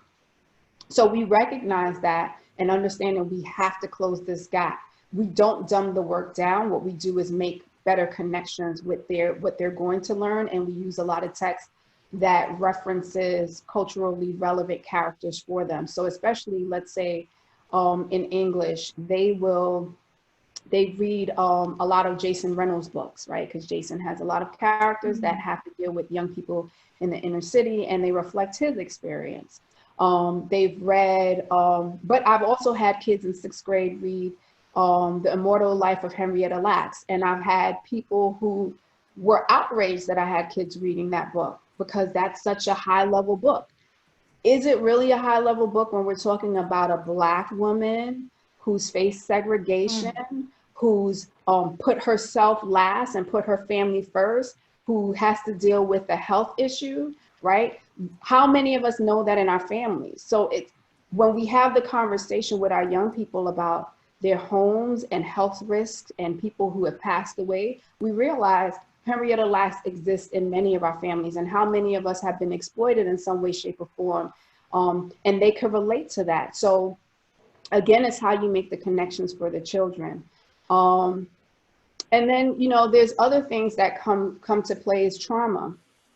So we recognize that and understand that we have to close this gap. We don't dumb the work down. What we do is make better connections with what they're going to learn. And we use a lot of text that references culturally relevant characters for them. So especially, let's say in English, they read a lot of Jason Reynolds books, right? Because Jason has a lot of characters that have to deal with young people in the inner city, and they reflect his experience. They've read, but I've also had kids in 6th grade read The Immortal Life of Henrietta Lacks. And I've had people who were outraged that I had kids reading that book because that's such a high level book. Is it really a high level book when we're talking about a Black woman who's faced segregation, who's put herself last and put her family first, who has to deal with a health issue, right? How many of us know that in our families? So when we have the conversation with our young people about their homes and health risks and people who have passed away, we realize Henrietta Lacks exists in many of our families, and how many of us have been exploited in some way, shape, or form. And they could relate to that. So again, it's how you make the connections for the children. And then, there's other things that come to play is trauma.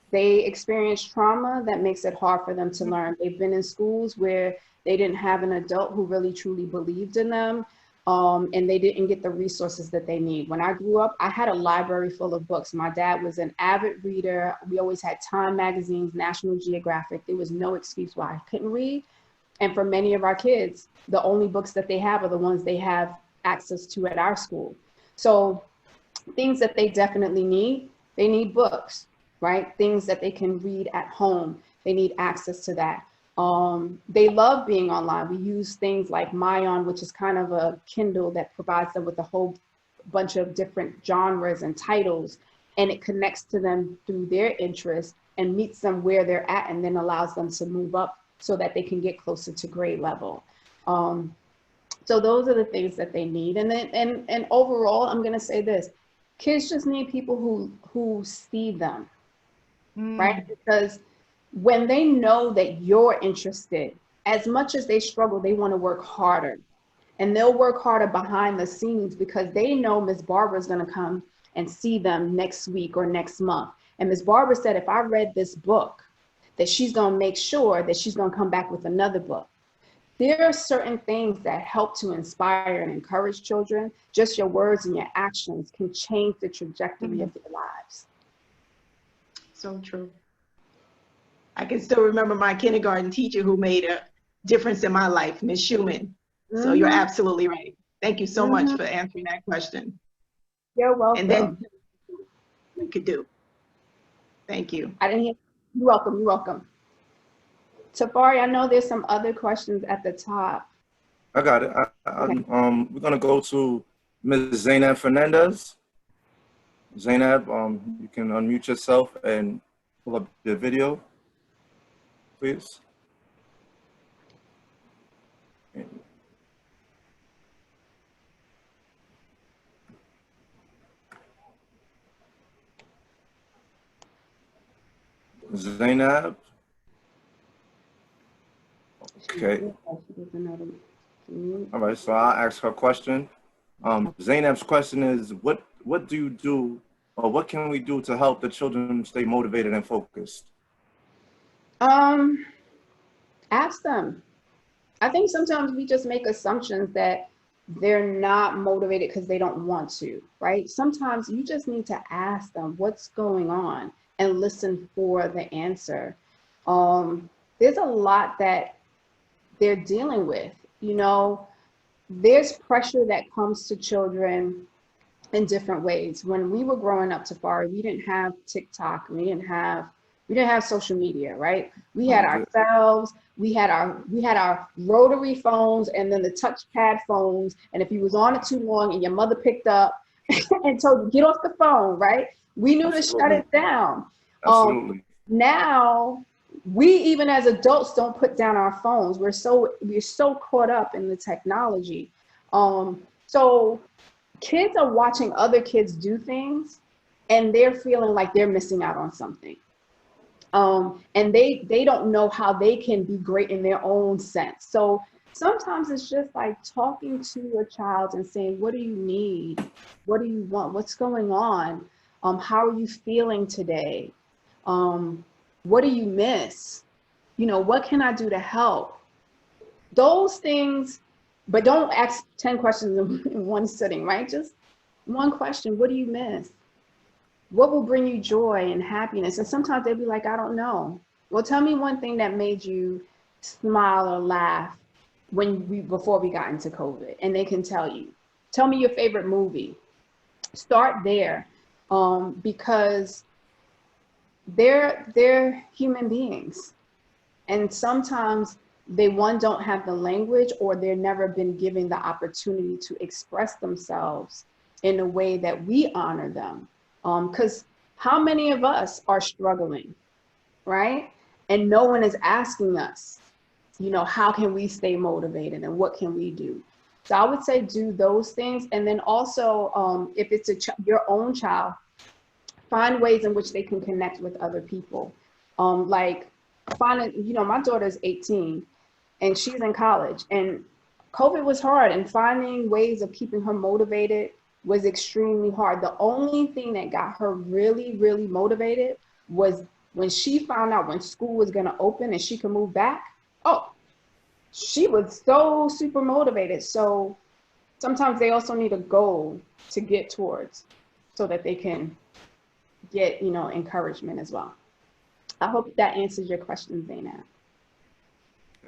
They experience trauma that makes it hard for them to learn. They've been in schools where they didn't have an adult who really truly believed in them. And they didn't get the resources that they need. When I grew up, I had a library full of books. My dad was an avid reader. We always had Time magazines, National Geographic. There was no excuse why I couldn't read. And for many of our kids, the only books that they have are the ones they have access to at our school. So things that they definitely need, they need books, right? Things that they can read at home, they need access to that. They love being online. We use things like Myon, which is kind of a Kindle that provides them with a whole bunch of different genres and titles, and it connects to them through their interests and meets them where they're at, and then allows them to move up so that they can get closer to grade level. So those are the things that they need. And then, and overall, I'm gonna say this, kids just need people who see them, right? Because when they know that you're interested, as much as they struggle, they want to work harder. And they'll work harder behind the scenes because they know Miss Barbara's going to come and see them next week or next month. And Miss Barbara said, if I read this book, that she's going to make sure that she's going to come back with another book. There are certain things that help to inspire and encourage children. Just your words and your actions can change the trajectory of their lives. So true. I can still remember my kindergarten teacher who made a difference in my life, Miss Schumann. So you're absolutely right. Thank you so much for answering that question. You're welcome. And then we could do. Thank you. I didn't hear. You're welcome. You're welcome. Tafari, I know there's some other questions at the top. I got it. Okay. We're gonna go to Ms. Zainab Fernandez. Zainab, you can unmute yourself and pull up the video, please. Zainab. Okay. All right, so I'll ask her question. Zainab's question is, what do you do, or what can we do to help the children stay motivated and focused? Ask them. I think sometimes we just make assumptions that they're not motivated because they don't want to, right? Sometimes you just need to ask them what's going on and listen for the answer. There's a lot that they're dealing with. You know, there's pressure that comes to children in different ways. When we were growing up, Tafari, we didn't have TikTok, we didn't have We didn't have social media, right? We had ourselves, we had our rotary phones and then the touchpad phones. And if you was on it too long and your mother picked up and told you, get off the phone, right? We knew to shut it down. Absolutely. Now, we even as adults don't put down our phones. We're so caught up in the technology. So kids are watching other kids do things and they're feeling like they're missing out on something. And they don't know how they can be great in their own sense. So sometimes it's just like talking to a child and saying, what do you need? What do you want? What's going on? How are you feeling today? What do you miss? You know, what can I do to help? Those things, but don't ask 10 questions in one sitting, right? Just one question, what do you miss? What will bring you joy and happiness? And sometimes they'll be like, I don't know. Well, tell me one thing that made you smile or laugh before we got into COVID, and they can tell you. Tell me your favorite movie. Start there, because they're human beings, and sometimes they don't have the language, or they've never been given the opportunity to express themselves in a way that we honor them. Because how many of us are struggling, right? And no one is asking us, you know, how can we stay motivated and what can we do? So I would say do those things. And then also, if it's your own child, find ways in which they can connect with other people. Like finding, you know, my daughter is 18 and she's in college, and COVID was hard, and finding ways of keeping her motivated was extremely hard. The only thing that got her really, really motivated was when she found out when school was going to open and she could move back. Oh, she was so super motivated. So sometimes they also need a goal to get towards so that they can get, you know, encouragement as well. I hope that answers your question, Zainab.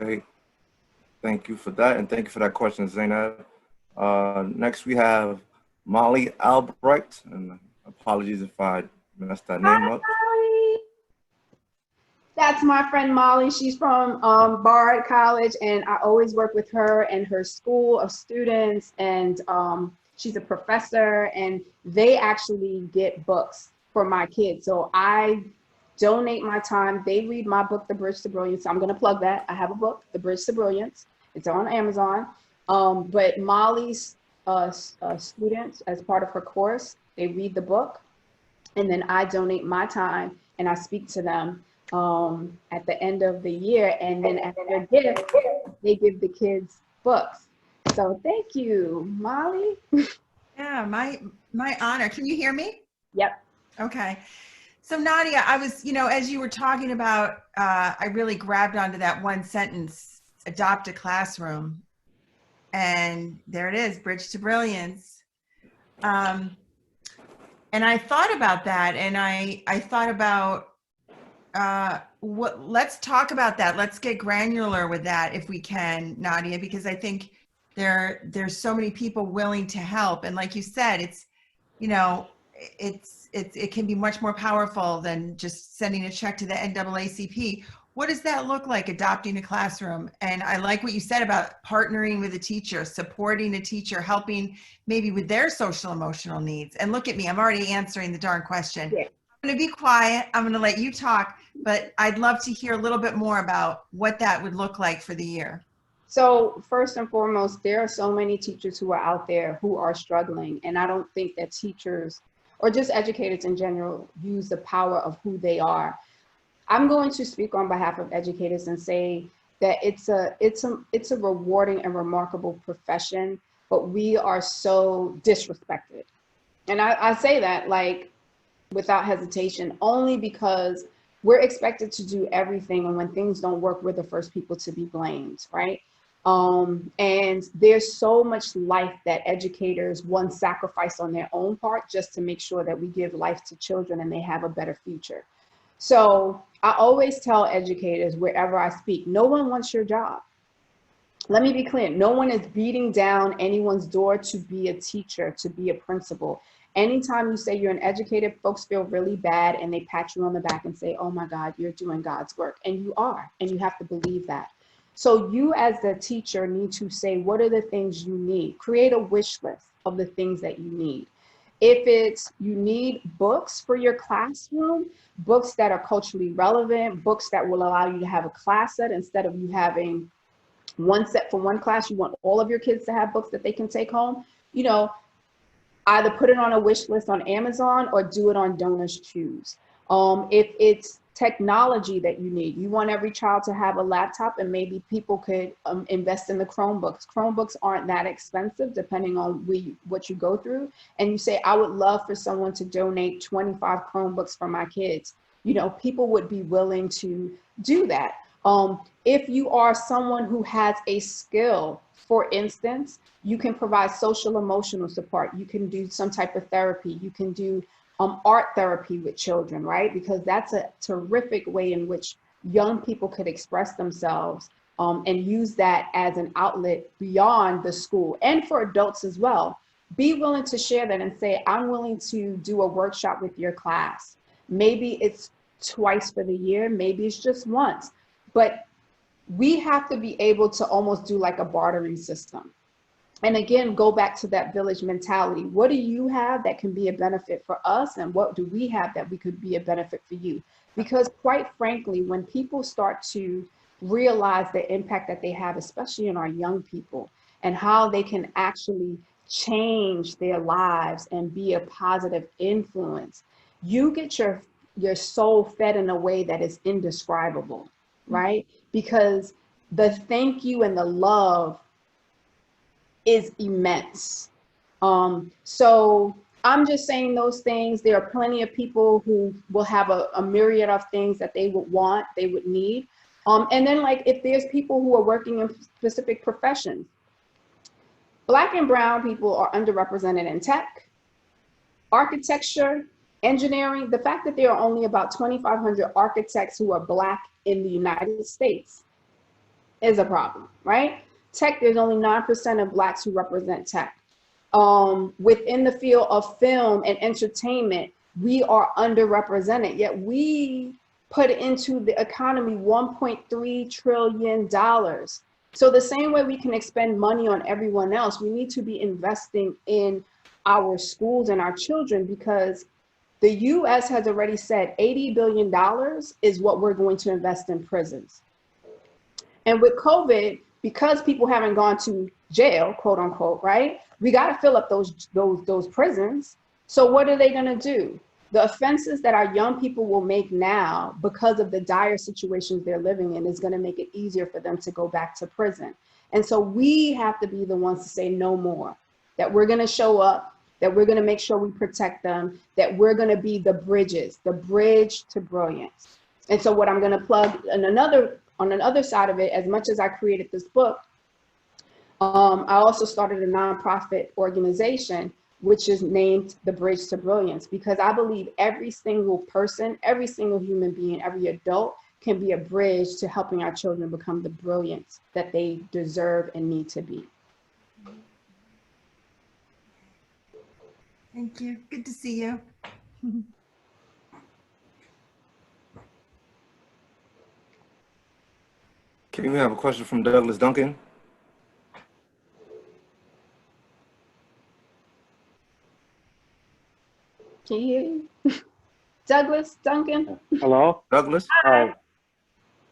Okay. Thank you for that. And thank you for that question, Zainab. Next, we have Molly Albrecht, and apologies if I messed that name up. Molly. That's my friend Molly. She's from Bard College, and I always work with her and her school of students, and she's a professor, and they actually get books for my kids. So I donate my time. They read my book, The Bridge to Brilliance. I'm going to plug that. I have a book, The Bridge to Brilliance. It's on Amazon. But Molly's students, as part of her course, they read the book, and then I donate my time and I speak to them at the end of the year, and then as their gift, they give the kids books. So thank you, Molly. Yeah, my honor. Can you hear me? Yep. Okay. So Nadia, I was, you know, as you were talking about, I really grabbed onto that one sentence, adopt a classroom. And there it is, Bridge to Brilliance. And I thought about that, and I thought about let's talk about that. Let's get granular with that if we can, Nadia, because I think there's so many people willing to help. And like you said, it's, you know, it can be much more powerful than just sending a check to the NAACP. What does that look like, adopting a classroom? And I like what you said about partnering with a teacher, supporting a teacher, helping maybe with their social emotional needs. And look at me, I'm already answering the darn question. Yeah. I'm going to be quiet. I'm going to let you talk, but I'd love to hear a little bit more about what that would look like for the year. So first and foremost, there are so many teachers who are out there who are struggling. And I don't think that teachers or just educators in general use the power of who they are. I'm going to speak on behalf of educators and say that it's a rewarding and remarkable profession, but we are so disrespected. And I say that like without hesitation, only because we're expected to do everything, and when things don't work, we're the first people to be blamed, right? And there's so much life that educators sacrifice on their own part just to make sure that we give life to children and they have a better future. So I always tell educators wherever I speak, no one wants your job. Let me be clear. No one is beating down anyone's door to be a teacher, to be a principal. Anytime you say you're an educated, folks feel really bad and they pat you on the back and say, oh my God, you're doing God's work. And you are, and you have to believe that. So you as the teacher need to say, what are the things you need? Create a wish list of the things that you need. If it's you need books for your classroom, books that are culturally relevant, books that will allow you to have a class set instead of you having one set for one class, you want all of your kids to have books that they can take home, you know, either put it on a wish list on Amazon or do it on Donors Choose. If it's technology that you need, you want every child to have a laptop, and maybe people could invest in the Chromebooks. Chromebooks aren't that expensive depending on what you go through. And you say, I would love for someone to donate 25 Chromebooks for my kids. You know, people would be willing to do that. If you are someone who has a skill, for instance, you can provide social emotional support. You can do some type of therapy. You can do art therapy with children, right? Because that's a terrific way in which young people could express themselves and use that as an outlet beyond the school, and for adults as well. Be willing to share that and say, I'm willing to do a workshop with your class. Maybe it's twice for the year, maybe it's just once, but we have to be able to almost do like a bartering system. And again, go back to that village mentality. What do you have that can be a benefit for us? And what do we have that we could be a benefit for you? Because quite frankly, when people start to realize the impact that they have, especially in our young people, and how they can actually change their lives and be a positive influence, you get your soul fed in a way that is indescribable, right? Because the thank you and the love is immense. So I'm just saying those things. There are plenty of people who will have a myriad of things that they would want, they would need. And then like if there's people who are working in specific professions, Black and brown people are underrepresented in tech, architecture, engineering. The fact that there are only about 2,500 architects who are Black in the United States is a problem, right? Tech, there's only 9% of Blacks who represent tech. Within the field of film and entertainment, we are underrepresented, yet we put into the economy $1.3 trillion. So the same way we can expend money on everyone else, we need to be investing in our schools and our children, because the US has already said $80 billion is what we're going to invest in prisons. And with COVID, because people haven't gone to jail, quote unquote, right? We got to fill up those prisons. So what are they going to do? The offenses that our young people will make now because of the dire situations they're living in is going to make it easier for them to go back to prison. And so we have to be the ones to say no more, that we're going to show up, that we're going to make sure we protect them, that we're going to be the bridges, the bridge to brilliance. And so what I'm going to plug on another side of it, as much as I created this book, I also started a nonprofit organization, which is named The Bridge to Brilliance, because I believe every single person, every single human being, every adult can be a bridge to helping our children become the brilliance that they deserve and need to be. Thank you. Good to see you. Can we have a question from Douglas Duncan? Can you hear me? Douglas Duncan? Hello? Douglas? Hi.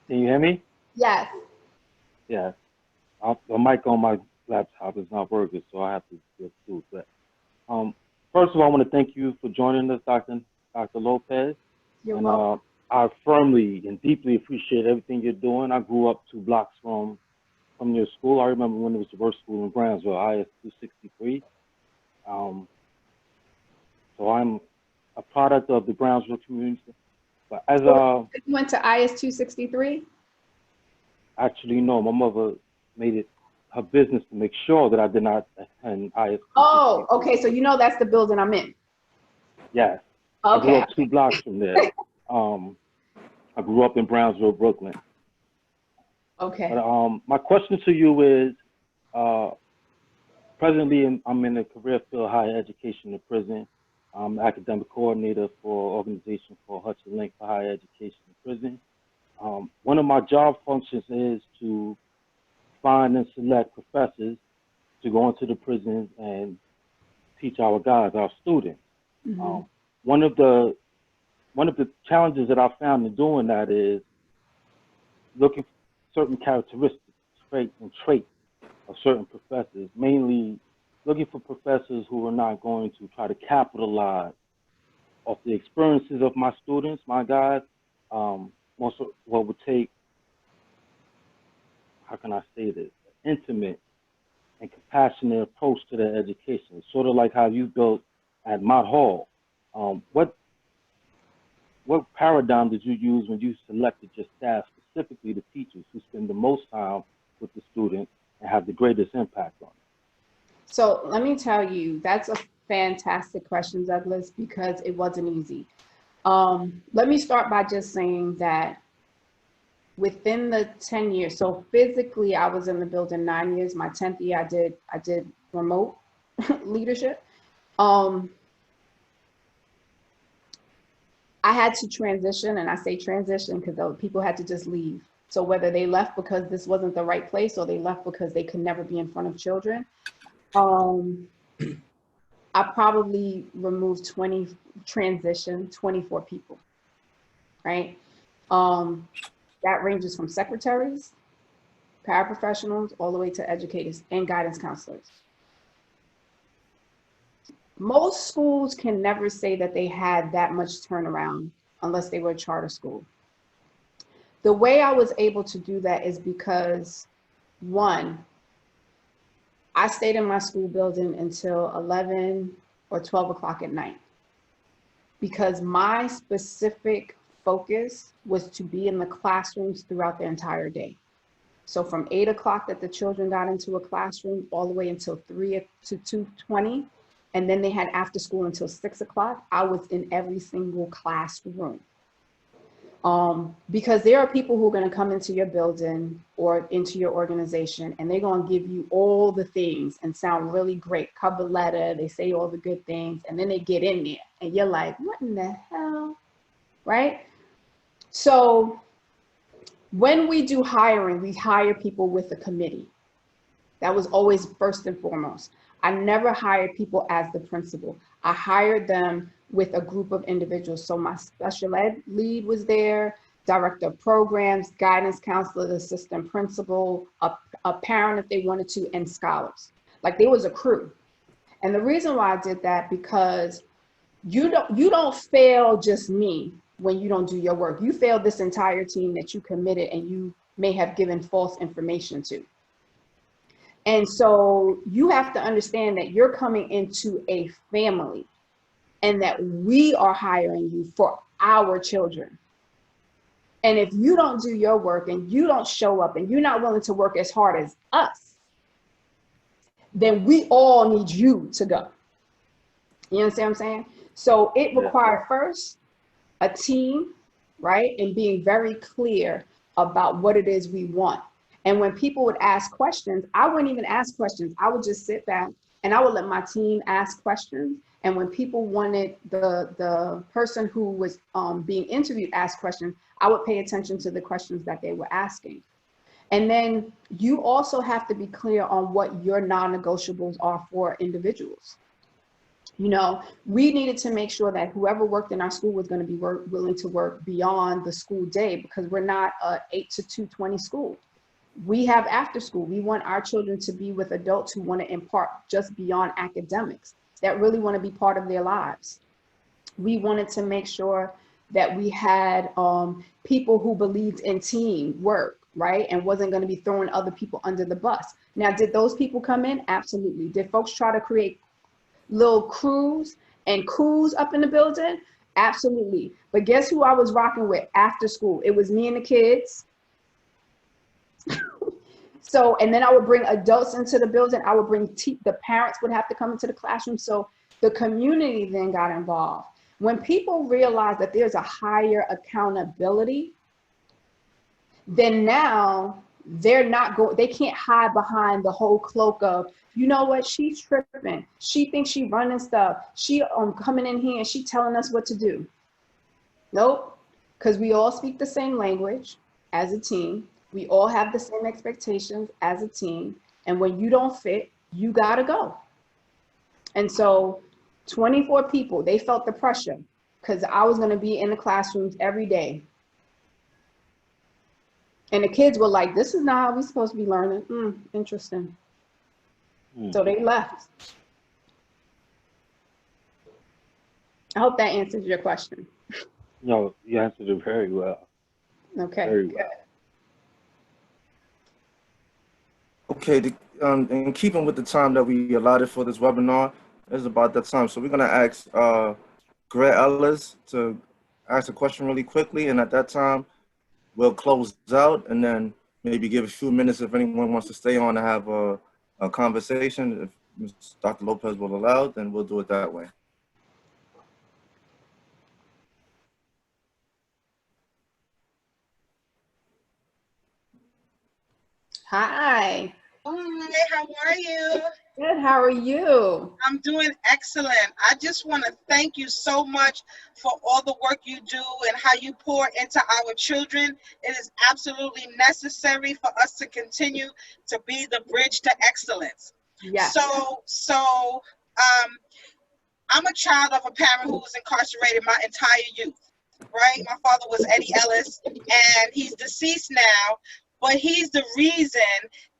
Can you hear me? Yes. Yes. The mic on my laptop is not working, so I have to get through that. First of all, I want to thank you for joining us, Dr. Lopez. You're welcome. I firmly and deeply appreciate everything you're doing. I grew up 2 blocks from your school. I remember when it was the worst school in Brownsville, IS 263. So I'm a product of the Brownsville community. But as You went to IS 263? actually, no, my mother made it her business to make sure that I did not attend IS. Oh, okay. So you know that's the building I'm in. Yes. I grew Okay. up 2 blocks from there. I grew up in Brownsville, Brooklyn. Okay. But my question to you is, presently I'm in the career field higher education in prison. I'm academic coordinator for organization for Hudson Link for higher education in prison. One of my job functions is to find and select professors to go into the prisons and teach our guys, our students. Mhm. One of the challenges that I found in doing that is looking for certain characteristics, traits of certain professors, mainly looking for professors who are not going to try to capitalize off the experiences of my students, my guys. Most of what would take, how can I say this, intimate and compassionate approach to their education, sort of like how you built at Mott Hall. What paradigm did you use when you selected your staff, specifically the teachers who spend the most time with the students and have the greatest impact on them? So let me tell you, that's a fantastic question, Douglas, because it wasn't easy. Let me start by just saying that within the 10 years, so physically I was in the building 9 years. My 10th year I did remote leadership. I had to transition, and I say transition because people had to just leave. So whether they left because this wasn't the right place or they left because they could never be in front of children, I probably removed 24 people, right? That ranges from secretaries, paraprofessionals, all the way to educators and guidance counselors. Most schools can never say that they had that much turnaround unless they were a charter school. The way I was able to do that is because, one, I stayed in my school building until 11 or 12 o'clock at night because my specific focus was to be in the classrooms throughout the entire day. So from 8 o'clock that the children got into a classroom all the way until 3 to 2:20, and then they had after school until 6 o'clock, I was in every single classroom. Because there are people who are going to come into your building or into your organization, and they're going to give you all the things and sound really great, cover letter, they say all the good things, and then they get in there and you're like, what in the hell, right? So when we do hiring, we hire people with a committee. That was always first and foremost. I never hired people as the principal. I hired them with a group of individuals. So my special ed lead was there, director of programs, guidance counselor, assistant principal, a parent if they wanted to, and scholars. Like there was a crew. And the reason why I did that, because you don't fail just me when you don't do your work. You fail this entire team that you committed and you may have given false information to. And so you have to understand that you're coming into a family and that we are hiring you for our children. And if you don't do your work and you don't show up and you're not willing to work as hard as us, then we all need you to go. You understand what I'm saying? So it required first a team, right? And being very clear about what it is we want. And when people would ask questions, I wouldn't even ask questions. I would just sit back and I would let my team ask questions. And when people wanted the person who was being interviewed ask questions, I would pay attention to the questions that they were asking. And then you also have to be clear on what your non-negotiables are for individuals. You know, we needed to make sure that whoever worked in our school was going to be willing to work beyond the school day, because we're not a 8 to 2:20 school. We have after school. We want our children to be with adults who want to impart just beyond academics, that really want to be part of their lives. We wanted to make sure that we had people who believed in teamwork, right? And wasn't going to be throwing other people under the bus. Now, did those people come in? Absolutely. Did folks try to create little crews and coups up in the building? Absolutely. But guess who I was rocking with after school? It was me and the kids. So, and then I would bring adults into the building. I would bring the parents would have to come into the classroom. So the community then got involved. When people realize that there's a higher accountability, then now they can't hide behind the whole cloak of, you know what, she's tripping. She thinks she running stuff. She coming in here and she telling us what to do. Nope, because we all speak the same language as a team. We all have the same expectations as a team. And when you don't fit, you gotta go. And so 24 people, they felt the pressure because I was gonna be in the classrooms every day. And the kids were like, this is not how we're supposed to be learning. Interesting. So they left. I hope that answers your question. No, you answered it very well. Okay. Very well. Okay, in keeping with the time that we allotted for this webinar, it's about that time. So we're gonna ask Greg Ellis to ask a question really quickly, and at that time, we'll close out and then maybe give a few minutes if anyone wants to stay on to have a conversation. If Ms. Dr. Lopez will allow, then we'll do it that way. Hi. Hi, how are you? Good, how are you? I'm doing excellent. I just want to thank you so much for all the work you do and how you pour into our children. It is absolutely necessary for us to continue to be the bridge to excellence. Yes. So I'm a child of a parent who was incarcerated my entire youth, right? My father was Eddie Ellis, and he's deceased now, but he's the reason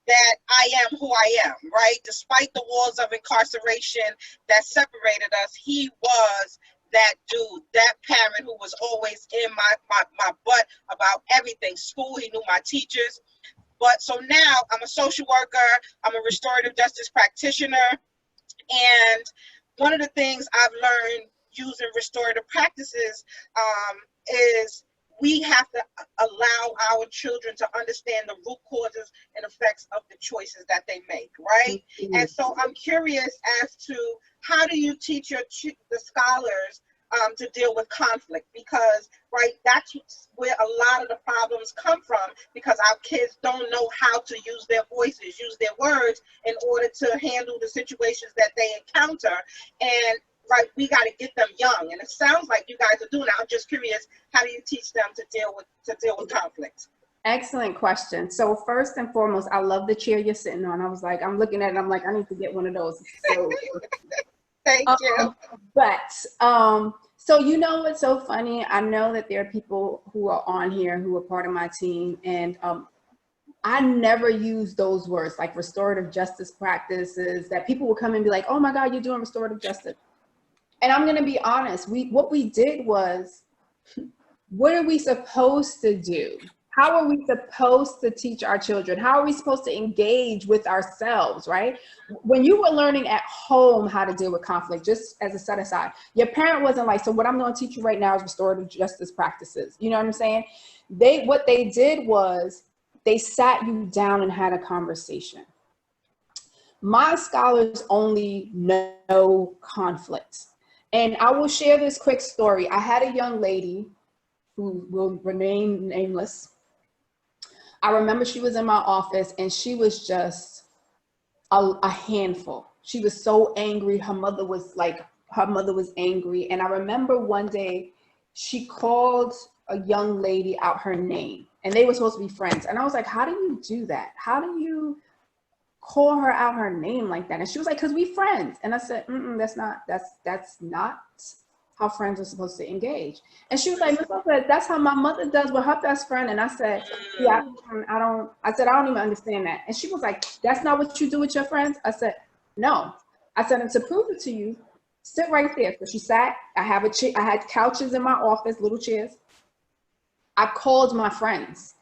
that I am who I am, right? Despite the walls of incarceration that separated us, he was that dude, that parent who was always in my butt about everything. School, he knew my teachers. But so now I'm a social worker, I'm a restorative justice practitioner, and one of the things I've learned using restorative practices is we have to allow our children to understand the root causes and effects of the choices that they make, right? Mm-hmm. And so I'm curious as to how do you teach the scholars to deal with conflict? Because, right, that's where a lot of the problems come from, because our kids don't know how to use their voices, use their words in order to handle the situations that they encounter. And right, we got to get them young, and it sounds like you guys are doing that. I'm just curious, how do you teach them to deal with conflict? Excellent question. So first and foremost, I love the chair you're sitting on. I was like, I'm looking at it, I'm like, I need to get one of those. So, thank you. So you know what's so funny? I know that there are people who are on here who are part of my team, and I never use those words like restorative justice practices that people will come and be like, oh my God, you're doing restorative justice. And I'm gonna be honest, what we did was, what are we supposed to do? How are we supposed to teach our children? How are we supposed to engage with ourselves, right? When you were learning at home how to deal with conflict, just as a set aside, your parent wasn't like, so what I'm gonna teach you right now is restorative justice practices. You know what I'm saying? What they did was, they sat you down and had a conversation. My scholars only know conflict. And I will share this quick story. I had a young lady who will remain nameless. I remember she was in my office and she was just a handful. She was so angry. Her mother was angry. And I remember one day she called a young lady out her name, and they were supposed to be friends. And I was like, how do you do that? How do you call her out her name like that? And she was like, because we friends. And I said, that's not how friends are supposed to engage. And she was like, that's how my mother does with her best friend. And I said, yeah, I don't even understand that. And she was like, that's not what you do with your friends? I said, no. I said, and to prove it to you, sit right there. So she sat, I had couches in my office, little chairs. I called my friends.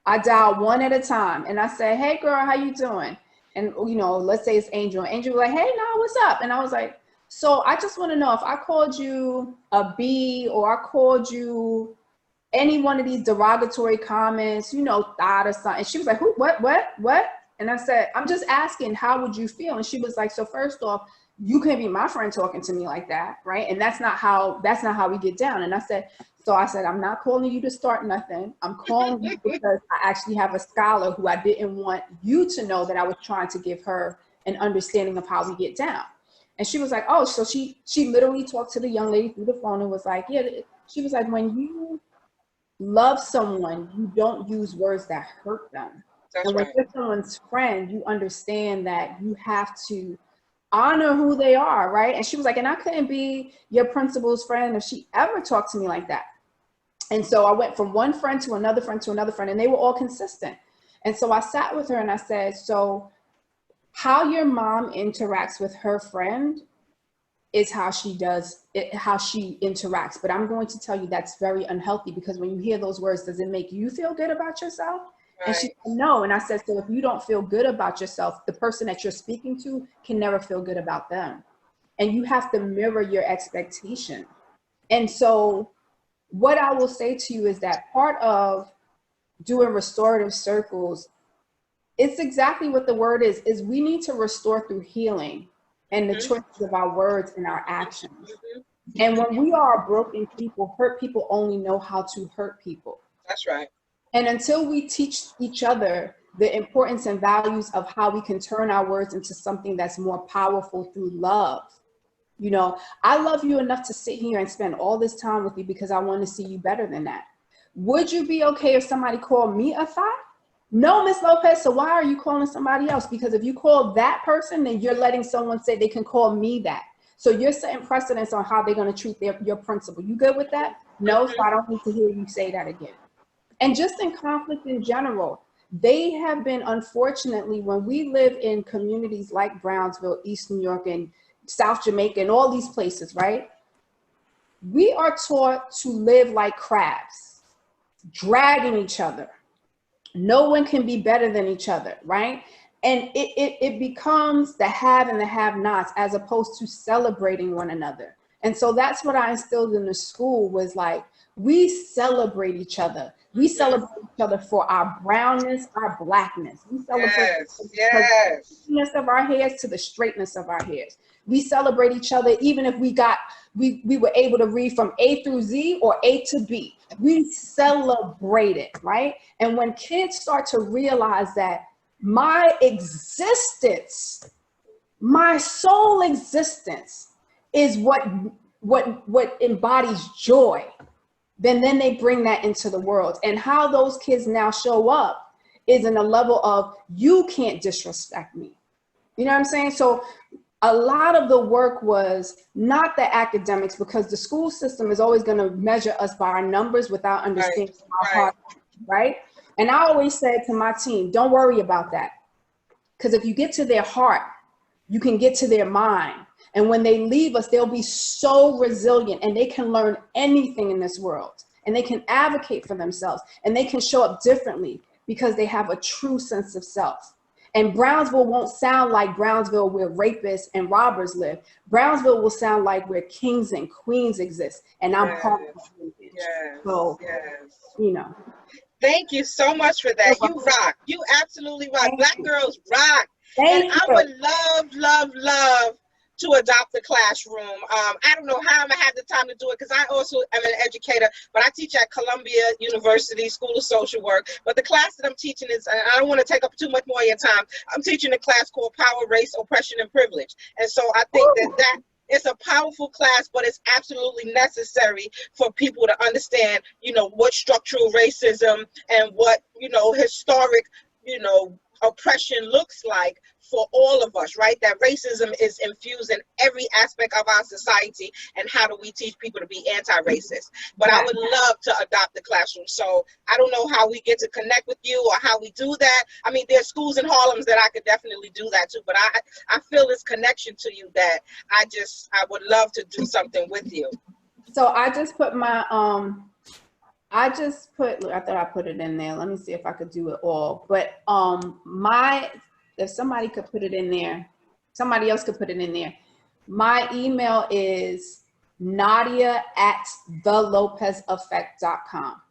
I dialed one at a time, and I said, hey girl, how you doing? And let's say it's Angel. Angel was like, hey, no, what's up? And I was like, so I just want to know, if I called you a B, or I called you any one of these derogatory comments, thought or something. And she was like, who, what? And I said, I'm just asking, how would you feel? And she was like, so first off, you can't be my friend talking to me like that, right? And that's not how we get down. And I said, I'm not calling you to start nothing. I'm calling you because I actually have a scholar who I didn't want you to know that I was trying to give her an understanding of how we get down. And she was like, oh, so she literally talked to the young lady through the phone and was like, yeah, she was like, when you love someone, you don't use words that hurt them. And when you're someone's friend, you understand that you have to honor who they are, right? And she was like, and I couldn't be your principal's friend if she ever talked to me like that. And so I went from one friend to another friend to another friend, and they were all consistent. And so I sat with her and I said, so how your mom interacts with her friend is how she does it, how she interacts. But I'm going to tell you that's very unhealthy, because when you hear those words, does it make you feel good about yourself? Right. And she said, no. And I said, so if you don't feel good about yourself, the person that you're speaking to can never feel good about them. And you have to mirror your expectation. And so what I will say to you is that part of doing restorative circles, it's exactly what the word is we need to restore through healing and the choices of our words and our actions. And when we are broken people, hurt people only know how to hurt people. That's right. And until we teach each other the importance and values of how we can turn our words into something that's more powerful through love. You know, I love you enough to sit here and spend all this time with you because I want to see you better than that. Would you be okay if somebody called me a thought? No, Ms. Lopez, so why are you calling somebody else? Because if you call that person, then you're letting someone say they can call me that. So you're setting precedence on how they're going to treat your principal. You good with that? No, so I don't need to hear you say that again. And just in conflict in general, they have been, unfortunately, when we live in communities like Brownsville, East New York, and South Jamaica, and all these places, right? We are taught to live like crabs, dragging each other. No one can be better than each other, right? And it becomes the have and the have-nots as opposed to celebrating one another. And so that's what I instilled in the school was like, we celebrate each other. We celebrate each other for our brownness, our blackness. We celebrate the thickness of our hairs to the straightness of our hairs. We celebrate each other even if we were able to read from A through Z or A to B. We celebrate it, right? And when kids start to realize that my existence, my sole existence is what embodies joy, then they bring that into the world. And how those kids now show up is in a level of, you can't disrespect me. You know what I'm saying? So a lot of the work was not the academics, because the school system is always going to measure us by our numbers without understanding our heart, right? And I always said to my team, don't worry about that. Because if you get to their heart, you can get to their mind. And when they leave us, they'll be so resilient and they can learn anything in this world. And they can advocate for themselves and they can show up differently because they have a true sense of self. And Brownsville won't sound like Brownsville where rapists and robbers live. Brownsville will sound like where kings and queens exist. And I'm part of that. So, you know. Thank you so much for that. You rock. You absolutely rock. Black girls rock. And I would love to adopt the classroom. I don't know how I'm gonna have the time to do it because I also am an educator, but I teach at Columbia University School of Social Work. But the class that I'm teaching is, I don't want to take up too much more of your time. I'm teaching a class called Power, Race, Oppression, and Privilege. And so I think that it's a powerful class, but it's absolutely necessary for people to understand, you know, what structural racism and what, you know, historic, you know, oppression looks like for all of us, right? That racism is infused in every aspect of our society, and how do we teach people to be anti-racist? But I would love to adopt the classroom. So I don't know how we get to connect with you or how we do that. I mean, there's schools in Harlem that I could definitely do that too, but I feel this connection to you that I would love to do something with you. So I just put my, I thought I put it in there. Let me see if I could do it all. But if somebody could put it in there, somebody else could put it in there. My email is nadia@thelopezeffect.com.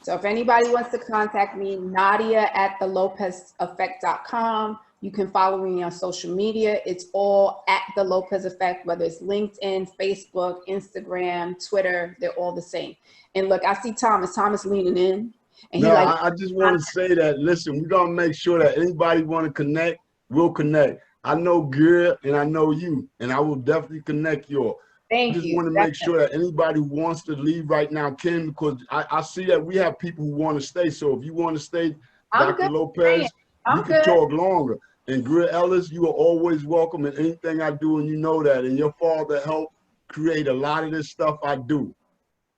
So if anybody wants to contact me, nadia@thelopezeffect.com, You can follow me on social media. It's all at The Lopez Effect, whether it's LinkedIn, Facebook, Instagram, Twitter, they're all the same. And look, I see Thomas leaning in. And No, I just want to say that, listen, we're going to make sure that anybody want to connect, we'll connect. I know Greer and I know you, and I will definitely connect you all. Thank I just you. want to make sure that anybody who wants to leave right now can, because I see that we have people who want to stay. So if you want to stay, Dr. Lopez, you can talk longer. And Greer Ellis, you are always welcome in anything I do, and you know that. And your father helped create a lot of this stuff I do.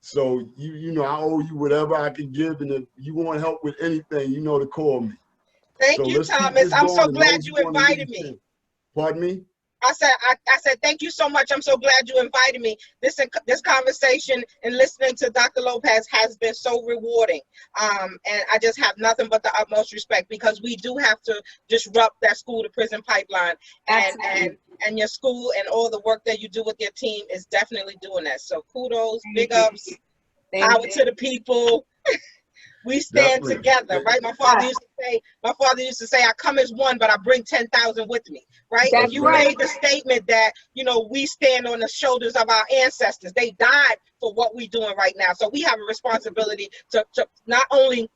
So, you know, I owe you whatever I can give, and if you want help with anything, you know to call me. Thank you, Thomas. I'm so glad you invited me. Pardon me? I said, thank you so much. I'm so glad you invited me. This conversation and listening to Dr. Lopez has been so rewarding. And I just have nothing but the utmost respect, because we do have to disrupt that school to prison pipeline. And your school and all the work that you do with your team is definitely doing that. So kudos, big ups, power to the people. We stand together, right? My father used to say, I come as one, but I bring 10,000 with me, right? And you made the statement that, you know, we stand on the shoulders of our ancestors. They died for what we're doing right now. So we have a responsibility to not only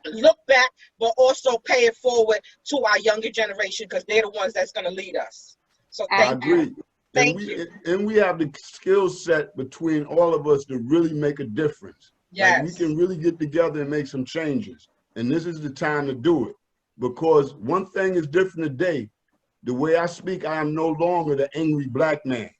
look back, but also pay it forward to our younger generation, because they're the ones that's going to lead us. So thank you. Thank you. And we have the skill set between all of us to really make a difference. Yes. Like, we can really get together and make some changes. And this is the time to do it. Because one thing is different today. The way I speak, I am no longer the angry black man.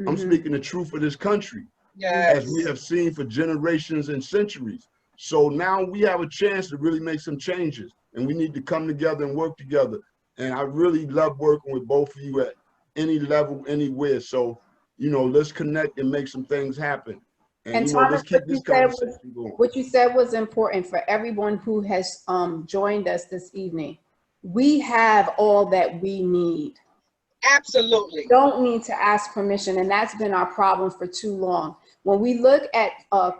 I'm speaking the truth of this country, as we have seen for generations and centuries. So now we have a chance to really make some changes. And we need to come together and work together. And I really love working with both of you at any level, anywhere. So, you know, let's connect and make some things happen. And you know, let's keep this conversation going. What you said was important for everyone who has joined us this evening. We have all that we need. Absolutely. Don't need to ask permission, and that's been our problem for too long. When we look at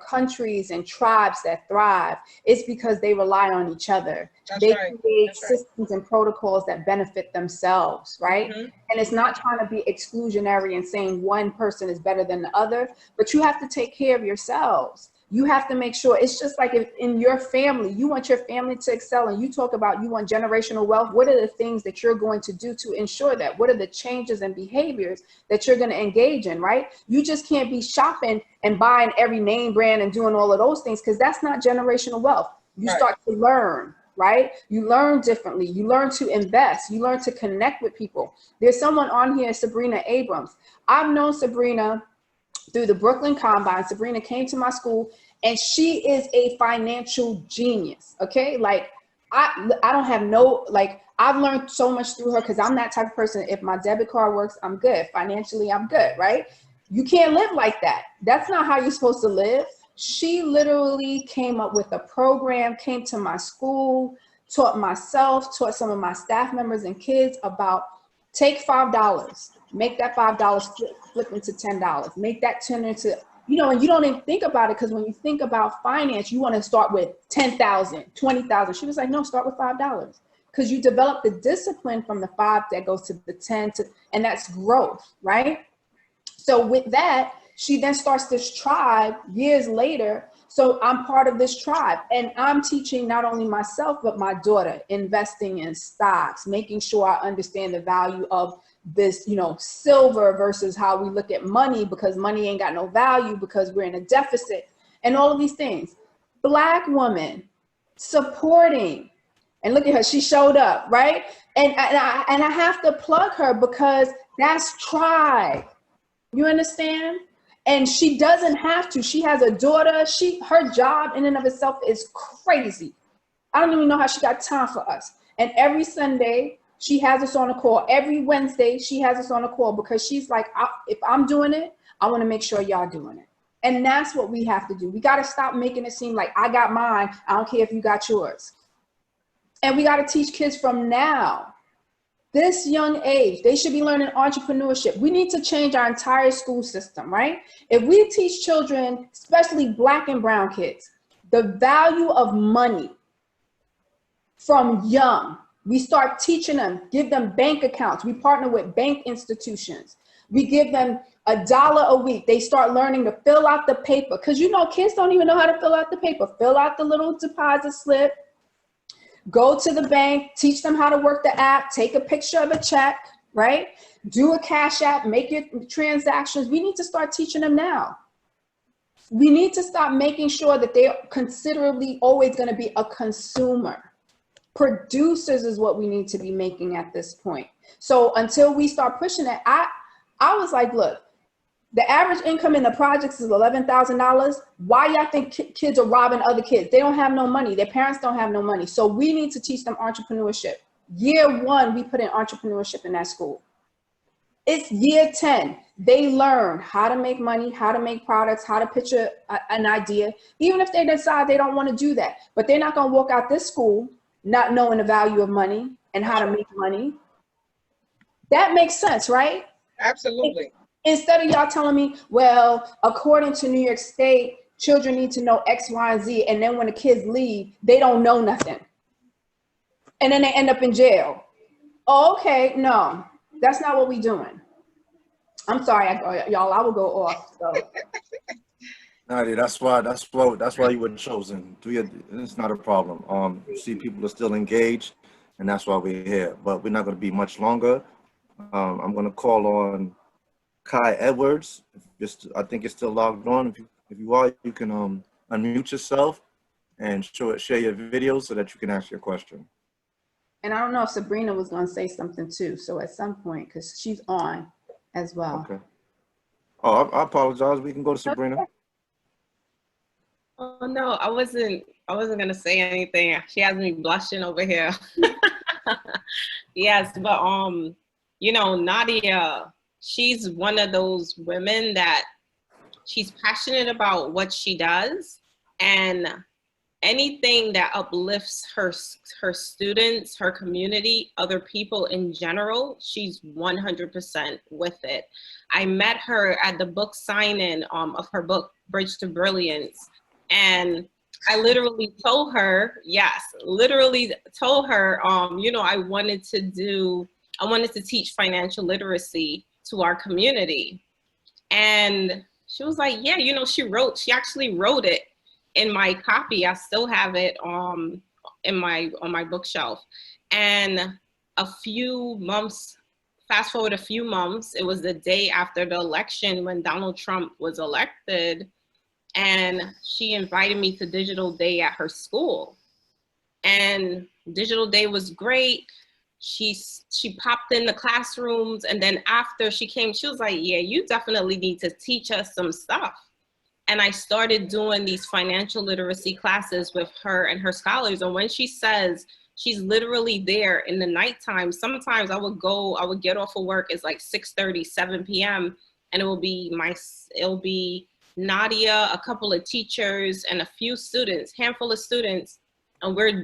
countries and tribes that thrive, it's because they rely on each other. They create systems and protocols that benefit themselves, right? And it's not trying to be exclusionary and saying one person is better than the other, but you have to take care of yourselves. You have to make sure, it's just like if in your family, you want your family to excel, and you talk about you want generational wealth. What are the things that you're going to do to ensure that? What are the changes and behaviors that you're going to engage in, right? You just can't be shopping and buying every name brand and doing all of those things, because that's not generational wealth. You start to learn, right? You learn differently. You learn to invest. You learn to connect with people. There's someone on here, Sabrina Abrams. I've known Sabrina through the Brooklyn Combine. Sabrina came to my school, and she is a financial genius. Okay. Like I don't have no, like, I've learned so much through her, because I'm that type of person. If my debit card works, I'm good. Financially, I'm good. Right. You can't live like that. That's not how you're supposed to live. She literally came up with a program, came to my school, taught myself, taught some of my staff members and kids about take $5, make that $5 flip into $10, make that 10 into, you know, and you don't even think about it, because when you think about finance, you want to start with 10,000, 20,000. She was like, no, start with $5, because you develop the discipline from the 5 that goes to the 10 to, and that's growth, right? So with that, she then starts this tribe years later. So I'm part of this tribe, and I'm teaching not only myself, but my daughter, investing in stocks, making sure I understand the value of this, you know, silver versus how we look at money, because money ain't got no value because we're in a deficit, and all of these things. Black woman supporting, and look at her, she showed up, right? And I have to plug her, because that's tribe. You understand? And she doesn't have to. She has a daughter. Her job in and of itself is crazy. I don't even know how she got time for us. And every Sunday, she has us on a call. Every Wednesday, she has us on a call, because she's like, if I'm doing it, I want to make sure y'all doing it. And that's what we have to do. We got to stop making it seem like I got mine. I don't care if you got yours. And we got to teach kids from now. This young age, they should be learning entrepreneurship. We need to change our entire school system, right? If we teach children, especially Black and brown kids, the value of money from young, We start teaching them, give them bank accounts. We partner with bank institutions. We give them $1 a week. They start learning to fill out the paper. Because you know, kids don't even know how to fill out the paper. Fill out the little deposit slip. Go to the bank, teach them how to work the app, take a picture of a check, right? Do a cash app, make your transactions. We need to start teaching them now. We need to start making sure that they're considerably always going to be a consumer. Producers is what we need to be making at this point. So until we start pushing it, I was like, look, the average income in the projects is $11,000. Why y'all think kids are robbing other kids? They don't have no money. Their parents don't have no money. So we need to teach them entrepreneurship. Year 1, we put in entrepreneurship in that school. It's year 10. They learn how to make money, how to make products, how to pitch an idea, even if they decide they don't want to do that. But they're not going to walk out this school not knowing the value of money and how to make money. That makes sense, right? Absolutely. Instead of y'all telling me, well, according to New York State, children need to know X, Y, and Z, and then when the kids leave, they don't know nothing. And then they end up in jail. Oh, okay, no, that's not what we're doing. I'm sorry, y'all, I will go off. So. Nadia, that's why you were chosen. It's not a problem. You see, people are still engaged, and that's why we're here. But we're not going to be much longer. I'm going to call on Kai Edwards. I think you're still logged on. If you are, you can unmute yourself and share your video so that you can ask your question. And I don't know if Sabrina was going to say something too. So at some point, because she's on as well. Okay. Oh, I apologize. We can go to Sabrina. Oh no, I wasn't gonna say anything. She has me blushing over here. Yes, but you know, Nadia, she's one of those women that she's passionate about what she does, and anything that uplifts her students, her community, other people in general, she's 100% with it. I met her at the book signing of her book, Bridge to Brilliance. And I literally told her, you know, I wanted to teach financial literacy to our community. And she was like, yeah, you know, she actually wrote it in my copy. I still have it on my bookshelf. And fast forward a few months, it was the day after the election when Donald Trump was elected. And she invited me to Digital Day at her school. And Digital Day was great. She popped in the classrooms, and then after she came, she was like, yeah, you definitely need to teach us some stuff. And I started doing these financial literacy classes with her and her scholars. And when she says she's literally there in the nighttime, sometimes I would get off of work, it's like 6:30, 7 p.m. And it'll be Nadia, a couple of teachers, and a few students, handful of students, and we're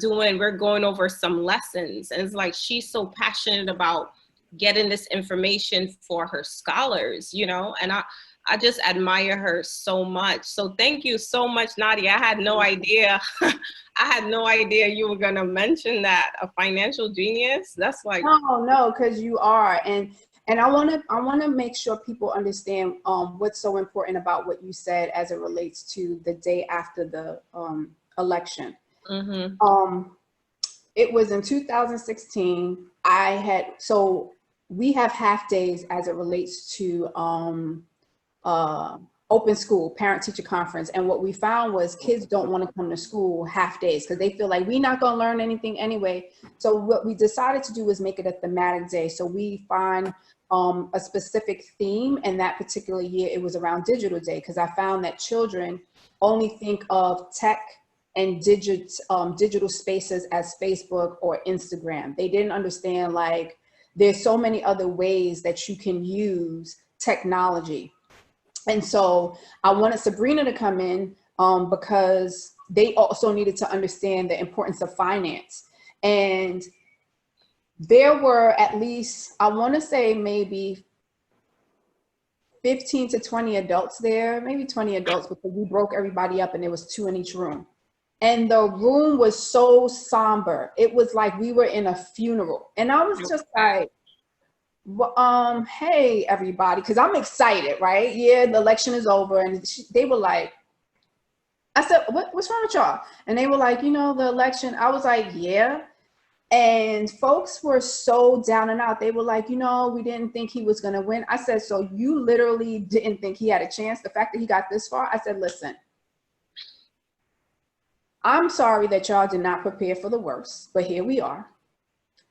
going over some lessons. And it's like, she's so passionate about getting this information for her scholars, you know, and I just admire her so much. So thank you so much, Nadia. I had no idea. I had no idea you were gonna mention that, a financial genius. That's like, no, because you are. And I want to make sure people understand what's so important about what you said as it relates to the day after the election. Mm-hmm. It was in 2016. So we have half days as it relates to open school, parent teacher conference. And what we found was kids don't want to come to school half days because they feel like we're not going to learn anything anyway. So what we decided to do was make it a thematic day. So we find a specific theme, and that particular year it was around Digital Day, because I found that children only think of tech and digital spaces as Facebook or Instagram. They didn't understand, like, there's so many other ways that you can use technology. And so I wanted Sabrina to come in because they also needed to understand the importance of finance. And there were at least, I want to say maybe 15 to 20 adults there, maybe 20 adults, because we broke everybody up and there was 2 in each room. And the room was so somber. It was like we were in a funeral. And I was just like, well, hey, everybody, because I'm excited, right? Yeah, the election is over. And they were like, I said, what's wrong with y'all? And they were like, you know, the election. I was like, yeah. And folks were so down and out. They were like, you know, we didn't think he was going to win. I said, so you literally didn't think he had a chance? The fact that he got this far? I said, listen, I'm sorry that y'all did not prepare for the worst, but here we are.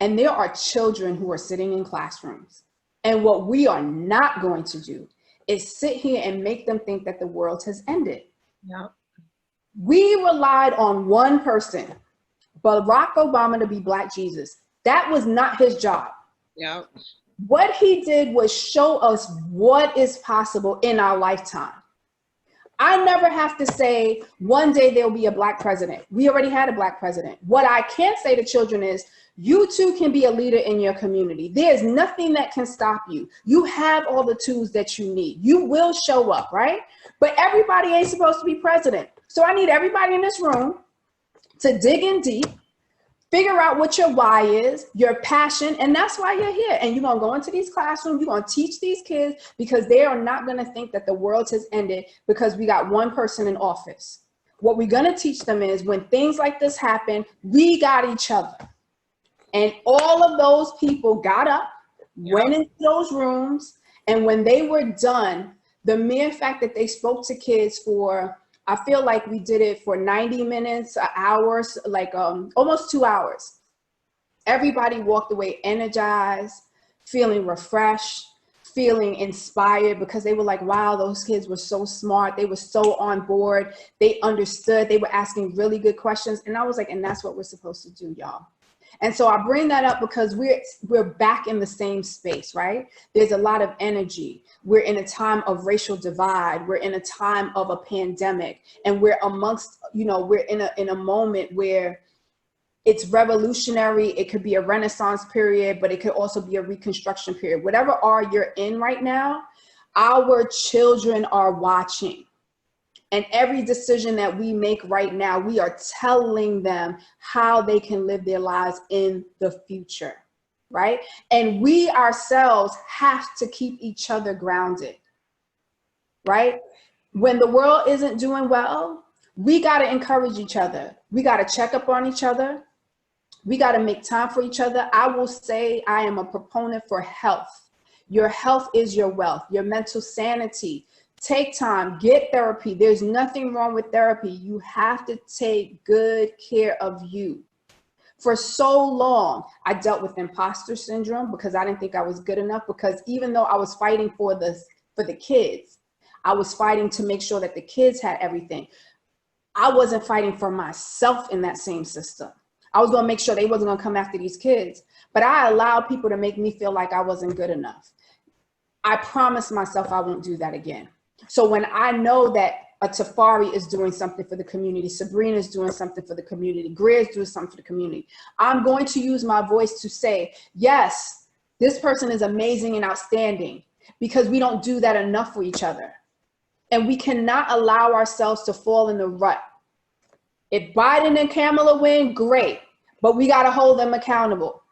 And there are children who are sitting in classrooms. And what we are not going to do is sit here and make them think that the world has ended. Yep. We relied on one person, Barack Obama, to be Black Jesus. That was not his job. Yep. What he did was show us what is possible in our lifetime. I never have to say one day there'll be a Black president. We already had a Black president. What I can say to children is, you too can be a leader in your community. There's nothing that can stop you. You have all the tools that you need. You will show up, right? But everybody ain't supposed to be president. So I need everybody in this room to dig in deep, figure out what your why is, your passion, and that's why you're here. And you're going to go into these classrooms, you're going to teach these kids, because they are not going to think that the world has ended because we got one person in office. What we're going to teach them is when things like this happen, we got each other. And all of those people got up, went into those rooms, and when they were done, the mere fact that they spoke to kids for, I feel like we did it for 90 minutes, hours, like almost 2 hours. Everybody walked away energized, feeling refreshed, feeling inspired, because they were like, wow, those kids were so smart. They were so on board. They understood. They were asking really good questions. And I was like, and that's what we're supposed to do, y'all. And so I bring that up because we're back in the same space, right? There's a lot of energy. We're in a time of racial divide. We're in a time of a pandemic, and we're amongst, you know, we're in a moment where it's revolutionary. It could be a Renaissance period, but it could also be a Reconstruction period. Whatever R you're in right now, our children are watching. And every decision that we make right now, we are telling them how they can live their lives in the future, right? And we ourselves have to keep each other grounded, right? When the world isn't doing well, we got to encourage each other. We got to check up on each other. We got to make time for each other. I will say I am a proponent for health. Your health is your wealth, your mental sanity. Take time, get therapy. There's nothing wrong with therapy. You have to take good care of you. For so long, I dealt with imposter syndrome because I didn't think I was good enough, because even though I was fighting for the kids, I was fighting to make sure that the kids had everything. I wasn't fighting for myself in that same system. I was going to make sure they wasn't going to come after these kids, but I allowed people to make me feel like I wasn't good enough. I promised myself I won't do that again. So when I know that a Tafari is doing something for the community, Sabrina is doing something for the community, Greer is doing something for the community, I'm going to use my voice to say, yes, this person is amazing and outstanding, because we don't do that enough for each other. And we cannot allow ourselves to fall in the rut. If Biden and Kamala win, great, but we got to hold them accountable.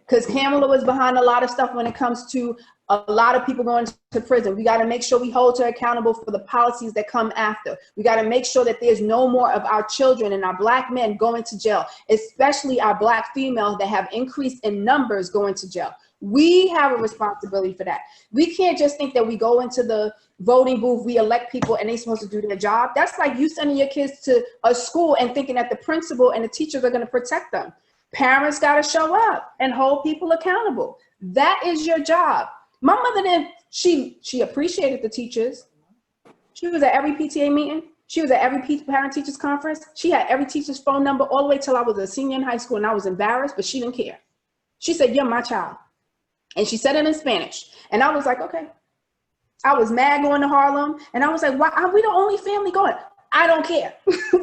Because Kamala was behind a lot of stuff when it comes to a lot of people going to prison. We got to make sure we hold her accountable for the policies that come after. We got to make sure that there's no more of our children and our Black men going to jail, especially our Black females that have increased in numbers going to jail. We have a responsibility for that. We can't just think that we go into the voting booth, we elect people, and they're supposed to do their job. That's like you sending your kids to a school and thinking that the principal and the teachers are going to protect them. Parents got to show up and hold people accountable. That is your job. My mother didn't, she appreciated the teachers. She was at every PTA meeting. She was at every parent-teachers conference. She had every teacher's phone number all the way till I was a senior in high school, and I was embarrassed, but she didn't care. She said, you're my child. And she said it in Spanish. And I was like, okay. I was mad going to Harlem, and I was like, why are we the only family going? I don't care.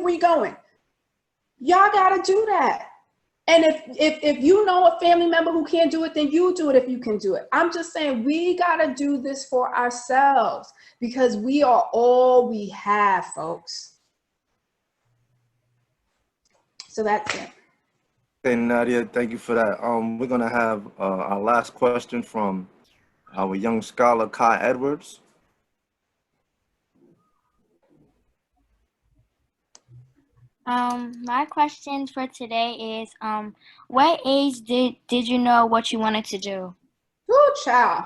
We going. Y'all got to do that. And if you know a family member who can't do it, then you do it if you can do it. I'm just saying we got to do this for ourselves, because we are all we have, folks. So that's it. Okay, Nadia, thank you for that. We're gonna have our last question from our young scholar, Kai Edwards. My question for today is, what age did you know what you wanted to do? Ooh, child.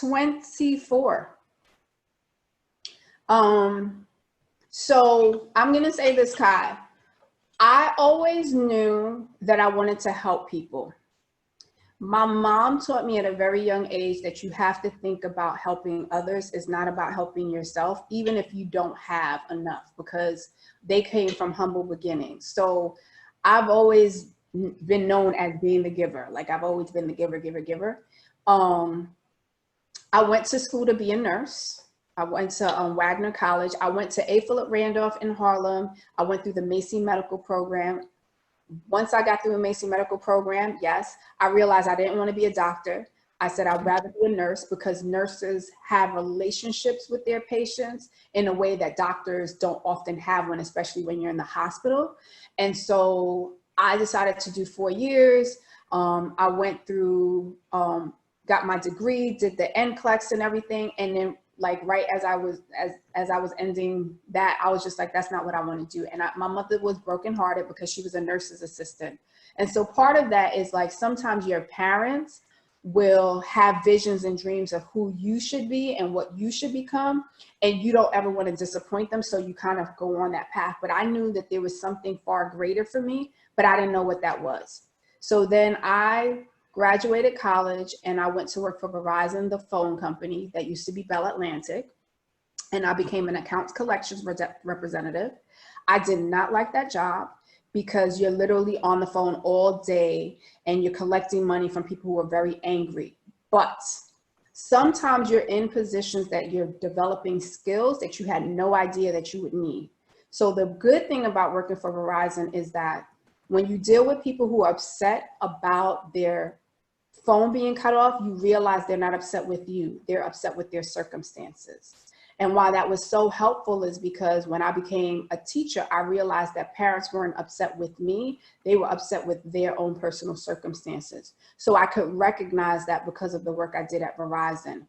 24. So I'm gonna say this, Kai. I always knew that I wanted to help people. My mom taught me at a very young age that you have to think about helping others. It's not about helping yourself, even if you don't have enough, because they came from humble beginnings. So I've always been known as being the giver. Like I've always been the giver. I went to school to be a nurse. I went to Wagner College. I went to A. Philip Randolph in Harlem. I went through the Macy Medical Program. Once I got through the Macy Medical Program, yes, I realized I didn't want to be a doctor. I said I'd rather be a nurse because nurses have relationships with their patients in a way that doctors don't often have one, especially when you're in the hospital. And so I decided to do 4 years. I went through, got my degree, did the NCLEX and everything. And then like right as I was ending that, I was just like, that's not what I want to do. And my mother was brokenhearted because she was a nurse's assistant. And so part of that is like, sometimes your parents will have visions and dreams of who you should be and what you should become. And you don't ever want to disappoint them. So you kind of go on that path. But I knew that there was something far greater for me, but I didn't know what that was. So then I graduated college and I went to work for Verizon, the phone company that used to be Bell Atlantic. And I became an accounts collections representative. I did not like that job because you're literally on the phone all day and you're collecting money from people who are very angry. But sometimes you're in positions that you're developing skills that you had no idea that you would need. So the good thing about working for Verizon is that when you deal with people who are upset about their phone being cut off, you realize they're not upset with you, they're upset with their circumstances. And why that was so helpful is because when I became a teacher, I realized that parents weren't upset with me, they were upset with their own personal circumstances. So I could recognize that because of the work I did at Verizon.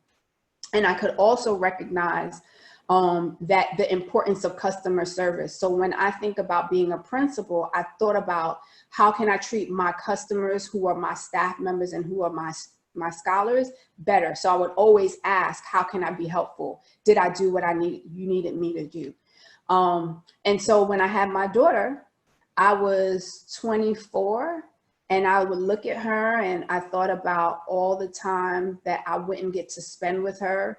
And I could also recognize that the importance of customer service. So when I think about being a principal, I thought about how can I treat my customers who are my staff members and who are my scholars better. So I would always ask, how can I be helpful? Did I do what you needed me to do? And so when I had my daughter, I was 24 and I would look at her and I thought about all the time that I wouldn't get to spend with her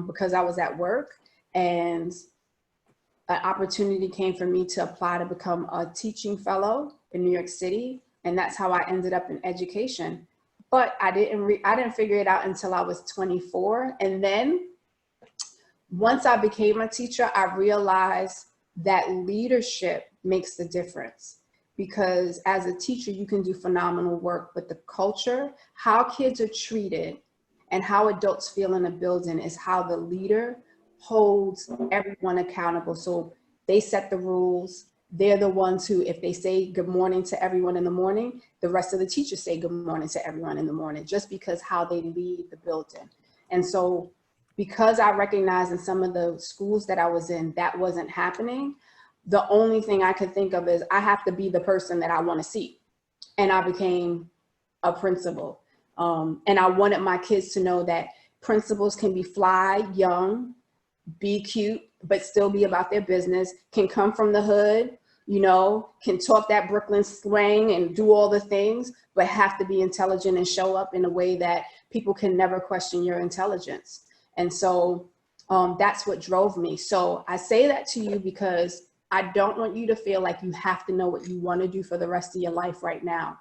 because I was at work. And an opportunity came for me to apply to become a teaching fellow in New York City. And that's how I ended up in education. But I didn't figure it out until I was 24. And then once I became a teacher, I realized that leadership makes the difference. Because as a teacher, you can do phenomenal work, but the culture, how kids are treated and how adults feel in a building is how the leader holds everyone accountable. So they set the rules. They're the ones who, if they say good morning to everyone in the morning, the rest of the teachers say good morning to everyone in the morning, just because how they lead the building. And so because I recognized in some of the schools that I was in, that wasn't happening, the only thing I could think of is I have to be the person that I want to see. And I became a principal. And I wanted my kids to know that principals can be fly, young, be cute, but still be about their business, can come from the hood, you know, can talk that Brooklyn slang and do all the things, but have to be intelligent and show up in a way that people can never question your intelligence. And so that's what drove me. So I say that to you because I don't want you to feel like you have to know what you want to do for the rest of your life right now.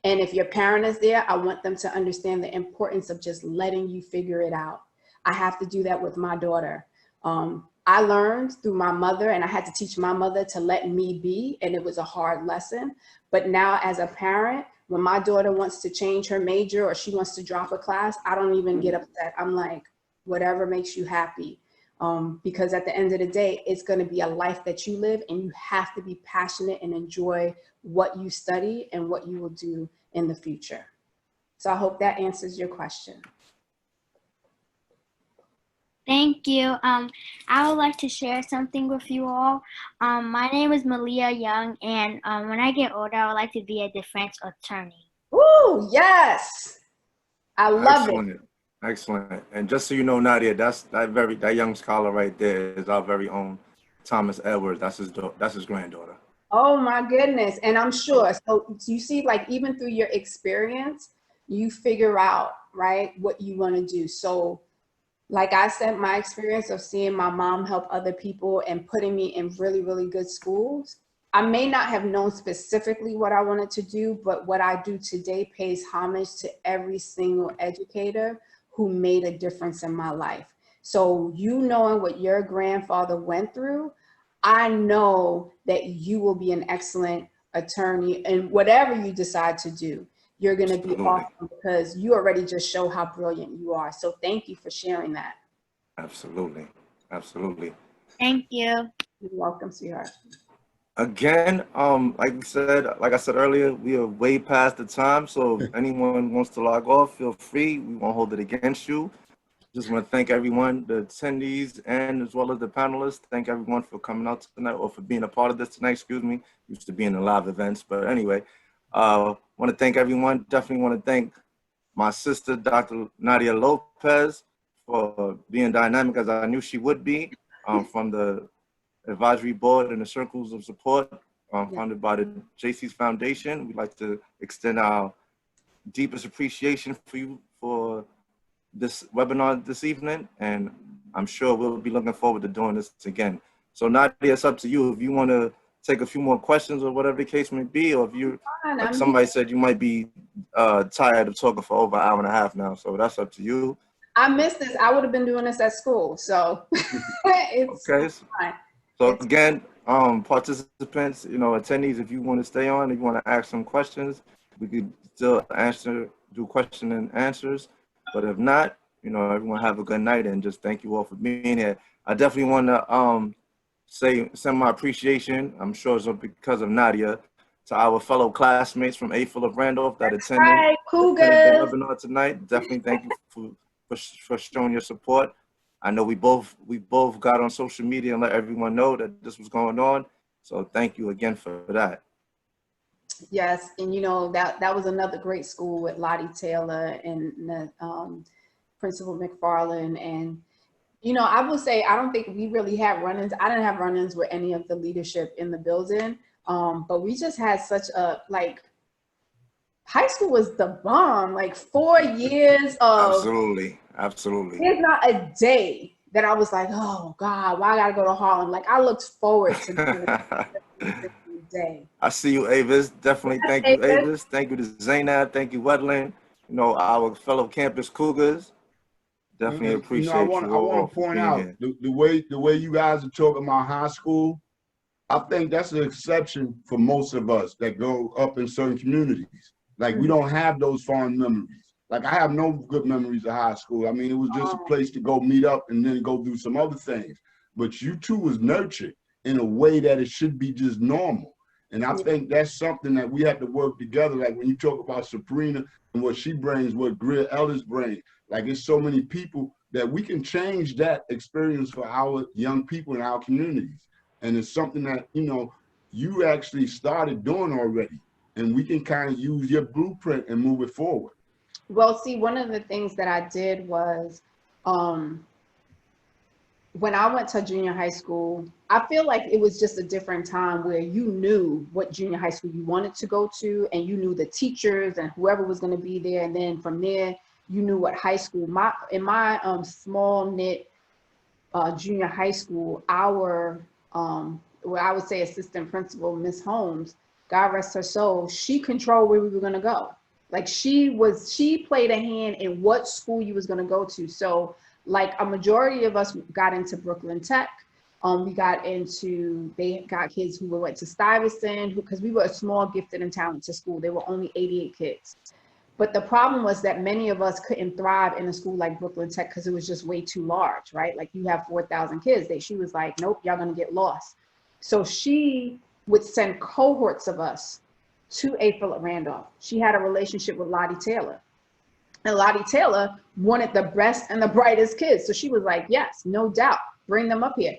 And if your parent is there, I want them to understand the importance of just letting you figure it out. I have to do that with my daughter. I learned through my mother, and I had to teach my mother to let me be, and it was a hard lesson. But now as a parent, when my daughter wants to change her major or she wants to drop a class, I don't even get upset. I'm like, whatever makes you happy. Because at the end of the day, it's going to be a life that you live, and you have to be passionate and enjoy what you study and what you will do in the future. So I hope that answers your question. Thank you. I would like to share something with you all. My name is Malia Young, and when I get older, I would like to be a defense attorney. Ooh, yes. I love it. Excellent. And just so you know, Nadia, that young scholar right there is our very own Thomas Edwards. That's his granddaughter. Oh my goodness. And I'm sure. So you see, like, even through your experience, you figure out, right, what you want to do. So like I said, my experience of seeing my mom help other people and putting me in really, really good schools, I may not have known specifically what I wanted to do, but what I do today pays homage to every single educator who made a difference in my life. So you knowing what your grandfather went through, I know that you will be an excellent attorney, and whatever you decide to do, you're going to be awesome, because you already just show how brilliant you are. So thank you for sharing that. Absolutely. Absolutely. Thank you. You're welcome, sweetheart. Again, like I said earlier, we are way past the time. So if anyone wants to log off, feel free. We won't hold it against you. Just want to thank everyone, the attendees, and as well as the panelists. Thank everyone for coming out tonight, or for being a part of this tonight, excuse me. Used to be in the live events, but anyway, want to thank everyone. Definitely want to thank my sister, Dr. Nadia Lopez, for being dynamic, as I knew she would be, from the advisory board and the circles of support funded by the JC's Foundation. We'd like to extend our deepest appreciation for you for this webinar this evening, and I'm sure we'll be looking forward to doing this again. So Nadia, it's up to you. If you want to take a few more questions or whatever the case may be, or if you, like somebody said, you might be tired of talking for over an hour and a half now, so that's up to you. I missed this. I would have been doing this at school, so it's okay. Fine. So again, participants, attendees, if you want to stay on, if you want to ask some questions, we could still do question and answers. But if not, everyone have a good night, and just thank you all for being here. I definitely want to send my appreciation, I'm sure it's because of Nadia, to our fellow classmates from A. Philip Randolph that attended the webinar tonight. Definitely thank you for showing your support. I know we both got on social media and let everyone know that this was going on. So thank you again for that. Yes, and that was another great school with Lottie Taylor and Principal McFarland. And I will say, I don't think we really had run-ins. I didn't have run-ins with any of the leadership in the building, but we just had such a, high school was the bomb. 4 years of absolutely. There's not a day that I was like, oh God, why I gotta go to Harlem? I looked forward to the day. I see you, Avis. Definitely thank you, Avis. Thank you to Zainab. Thank you, Wetland. Our fellow campus Cougars. Definitely appreciate I want to point out the way you guys are talking about high school. I think that's an exception for most of us that go up in certain communities. We don't have those fond memories. I have no good memories of high school. I mean, it was just a place to go meet up and then go do some other things. But you two was nurtured in a way that it should be just normal. And I think that's something that we have to work together. When you talk about Sabrina and what she brings, what Greer Ellis brings, it's so many people that we can change that experience for our young people in our communities. And it's something that, you actually started doing already. And we can kind of use your blueprint and move it forward. Well, see, one of the things that I did was when I went to junior high school, I feel like it was just a different time where you knew what junior high school you wanted to go to, and you knew the teachers and whoever was going to be there. And then from there, you knew what high school. In my small knit junior high school, our I would say assistant principal, Miss Holmes, God rest her soul, she controlled where we were going to go. She played a hand in what school you was going to go to. So a majority of us got into Brooklyn Tech. They got kids who went to Stuyvesant, because we were a small, gifted and talented school. There were only 88 kids. But the problem was that many of us couldn't thrive in a school like Brooklyn Tech because it was just way too large, right? Like you have 4,000 kids. She was like, nope, y'all gonna get lost. So she would send cohorts of us to A. Philip Randolph. She had a relationship with Lottie Taylor. And Lottie Taylor wanted the best and the brightest kids. So she was like, yes, no doubt, bring them up here.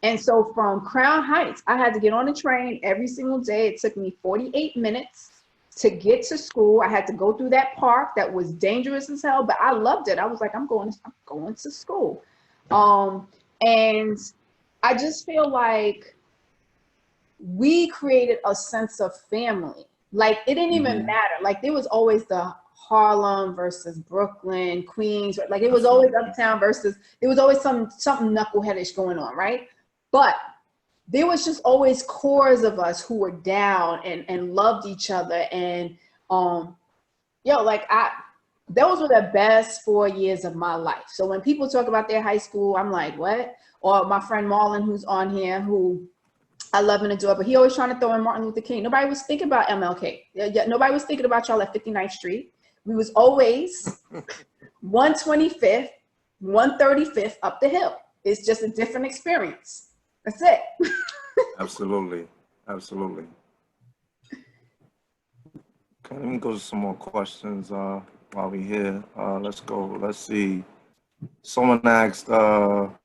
And so from Crown Heights, I had to get on a train every single day. It took me 48 minutes to get to school. I had to go through that park that was dangerous as hell, but I loved it. I was like, I'm going to school. And I just feel like we created a sense of family. Like it didn't even matter. Like there was always the Harlem versus Brooklyn, Queens. Like it was always uptown versus, there was always something knuckleheadish going on, right? But there was just always cores of us who were down and loved each other. And like those were the best 4 years of my life. So when people talk about their high school, I'm like, what? Or my friend Marlon, who's on here, who I love and adore, but he always trying to throw in Martin Luther King. Nobody was thinking about MLK. Nobody was thinking about y'all at 59th Street. We was always 125th, 135th up the hill. It's just a different experience. That's it. Absolutely. Absolutely. Okay, let me go to some more questions while we're here. Let's go. Let's see. Someone asked, Dr.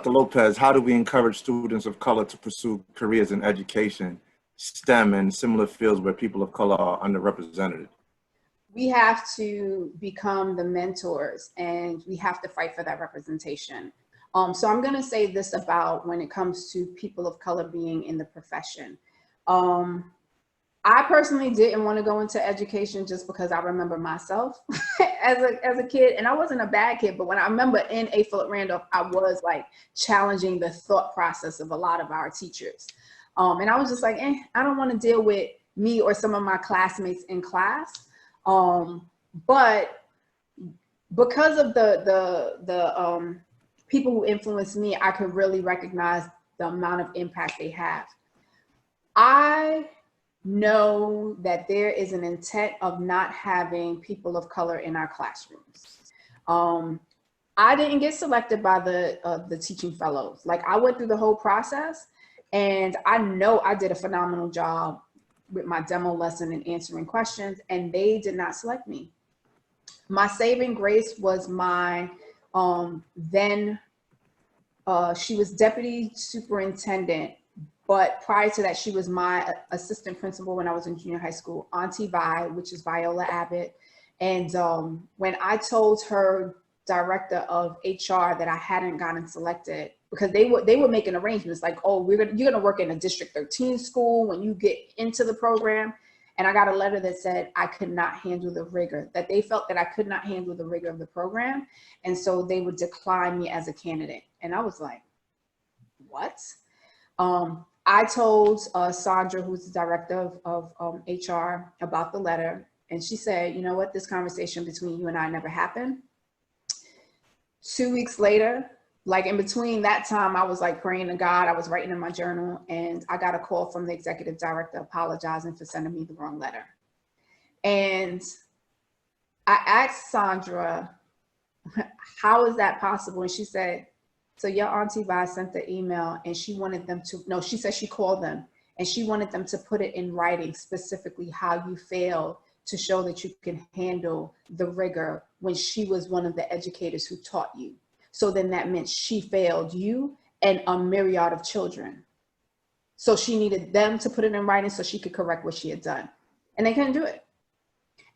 Lopez, how do we encourage students of color to pursue careers in education, STEM, and similar fields where people of color are underrepresented? We have to become the mentors and we have to fight for that representation. So I'm going to say this about when it comes to people of color being in the profession. I personally didn't want to go into education just because I remember myself as a kid, and I wasn't a bad kid, but when I remember in A. Philip Randolph, I was like challenging the thought process of a lot of our teachers. And I was just like, I don't want to deal with me or some of my classmates in class. But because of the people who influenced me, I could really recognize the amount of impact they have. I know that there is an intent of not having people of color in our classrooms. I didn't get selected by the teaching fellows. Like I went through the whole process, and I know I did a phenomenal job with my demo lesson and answering questions, and they did not select me. My saving grace was my she was deputy superintendent, but prior to that, she was my assistant principal when I was in junior high school, Auntie Vi, which is Viola Abbott. And when I told her director of HR that I hadn't gotten selected, because they were making arrangements like, oh, you're gonna work in a District 13 school when you get into the program. And I got a letter that said I could not handle the rigor, that they felt that I could not handle the rigor of the program. And so they would decline me as a candidate. And I was like, what? I told Sandra, who's the director of HR, about the letter. And she said, you know what, this conversation between you and I never happened. 2 weeks later, like in between that time, I was like praying to God, I was writing in my journal, and I got a call from the executive director apologizing for sending me the wrong letter. And I asked Sandra, how is that possible? And she said, so your Auntie Vi sent the email and she wanted them to, no, she said she called them and she wanted them to put it in writing, specifically how you failed, to show that you can handle the rigor when she was one of the educators who taught you. So then that meant she failed you and a myriad of children. So she needed them to put it in writing so she could correct what she had done. And they couldn't do it.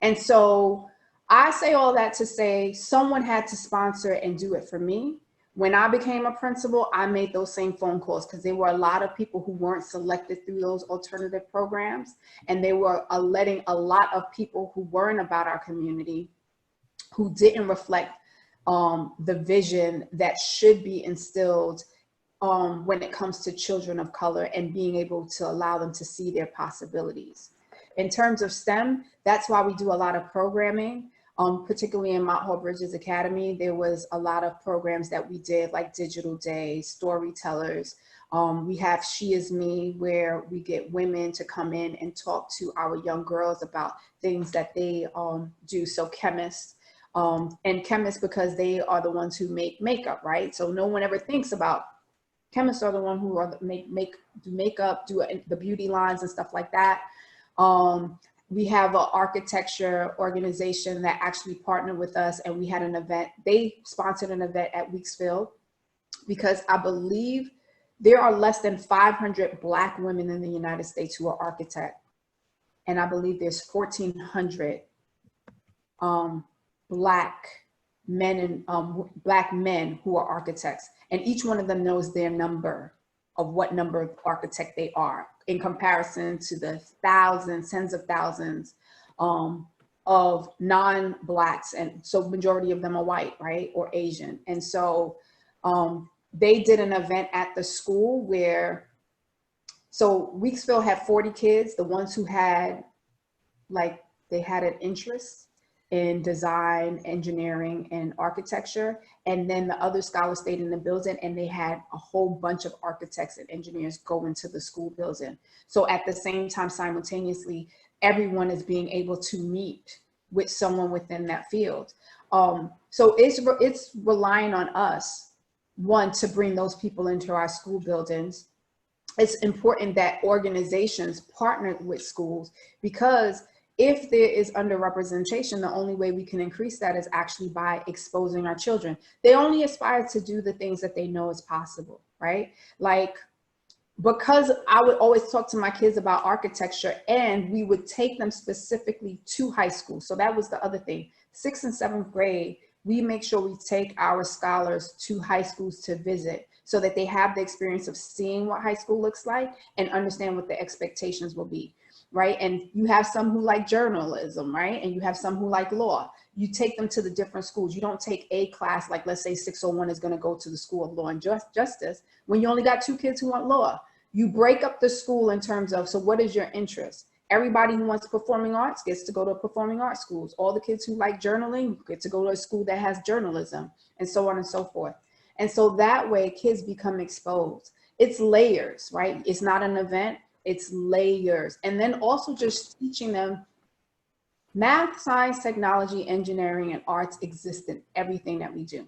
And so I say all that to say someone had to sponsor and do it for me. When I became a principal, I made those same phone calls because there were a lot of people who weren't selected through those alternative programs. And they were letting a lot of people who weren't about our community, who didn't reflect the vision that should be instilled when it comes to children of color and being able to allow them to see their possibilities. In terms of STEM, that's why we do a lot of programming. Particularly in Mott Hall Bridges Academy, there was a lot of programs that we did, like Digital Day, Storytellers, We have She Is Me, where we get women to come in and talk to our young girls about things that they do. So chemists, and chemists, because they are the ones who make makeup, right? So no one ever thinks about chemists are the one who are do makeup, do the beauty lines and stuff like that. We have an architecture organization that actually partnered with us, and we had an event. They sponsored an event at Weeksville, because I believe there are less than 500 Black women in the United States who are architects. And I believe there's 1,400 Black men who are architects. And each one of them knows their number of what number of architect they are in comparison to the thousands, tens of thousands of non-Blacks. And so majority of them are white, right? Or Asian. And so they did an event at the school where, so Weeksville had 40 kids, the ones who had, like, they had an interest in design, engineering, and architecture. And then the other scholars stayed in the building, and they had a whole bunch of architects and engineers go into the school building. So at the same time, simultaneously, everyone is being able to meet with someone within that field. So it's relying on us, one, to bring those people into our school buildings. It's important that organizations partner with schools, because if there is underrepresentation, the only way we can increase that is actually by exposing our children. They only aspire to do the things that they know is possible, right? Like, because I would always talk to my kids about architecture, and we would take them specifically to high school. So that was the other thing. 6th and 7th grade, we make sure we take our scholars to high schools to visit, so that they have the experience of seeing what high school looks like and understand what the expectations will be, right? And you have some who like journalism, right? And you have some who like law. You take them to the different schools. You don't take a class, like let's say 601 is gonna go to the School of Law and Justice, when you only got 2 kids who want law. You break up the school in terms of, so what is your interest? Everybody who wants performing arts gets to go to performing arts schools. All the kids who like journaling get to go to a school that has journalism, and so on and so forth. And so that way kids become exposed. It's layers, right? It's not an event, it's layers. And then also just teaching them math, science, technology, engineering, and arts exist in everything that we do.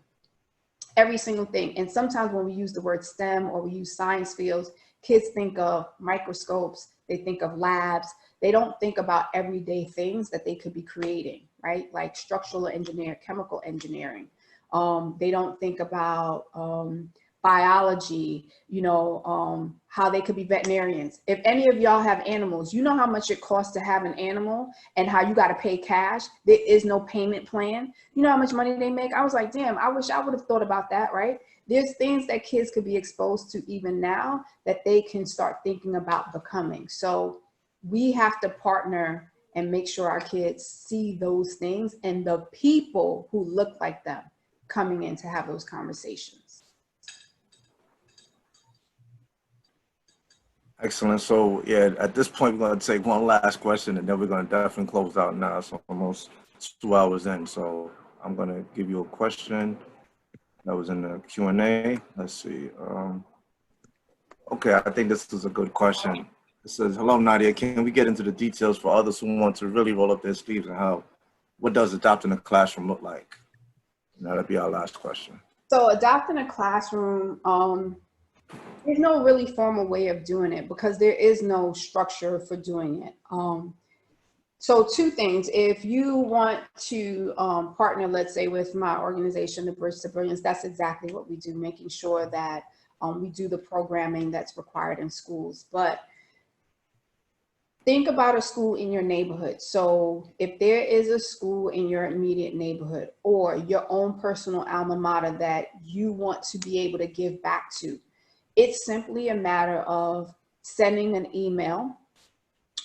Every single thing. And sometimes when we use the word STEM or we use science fields, kids think of microscopes, they think of labs. They don't think about everyday things that they could be creating, right? Like structural engineering, chemical engineering. They don't think about biology, you know, how they could be veterinarians. If any of y'all have animals, you know how much it costs to have an animal and how you got to pay cash. There is no payment plan. You know how much money they make? I was like, damn, I wish I would have thought about that, right? There's things that kids could be exposed to even now that they can start thinking about becoming. So we have to partner and make sure our kids see those things and the people who look like them coming in to have those conversations. Excellent. So yeah, at this point, we're going to take one last question, and then we're going to definitely close out now. It's almost 2 hours in. So I'm going to give you a question that was in the Q&A. Let's see. Okay, I think this is a good question. It says, hello, Nadia. Can we get into the details for others who want to really roll up their sleeves, and what does adopting a classroom look like? That'll be our last question. So adopting a classroom, there's no really formal way of doing it because there is no structure for doing it. So 2 things. If you want to partner, let's say, with my organization, the Bridge to Brilliance, that's exactly what we do, making sure that we do the programming that's required in schools. But think about a school in your neighborhood. So if there is a school in your immediate neighborhood or your own personal alma mater that you want to be able to give back to, it's simply a matter of sending an email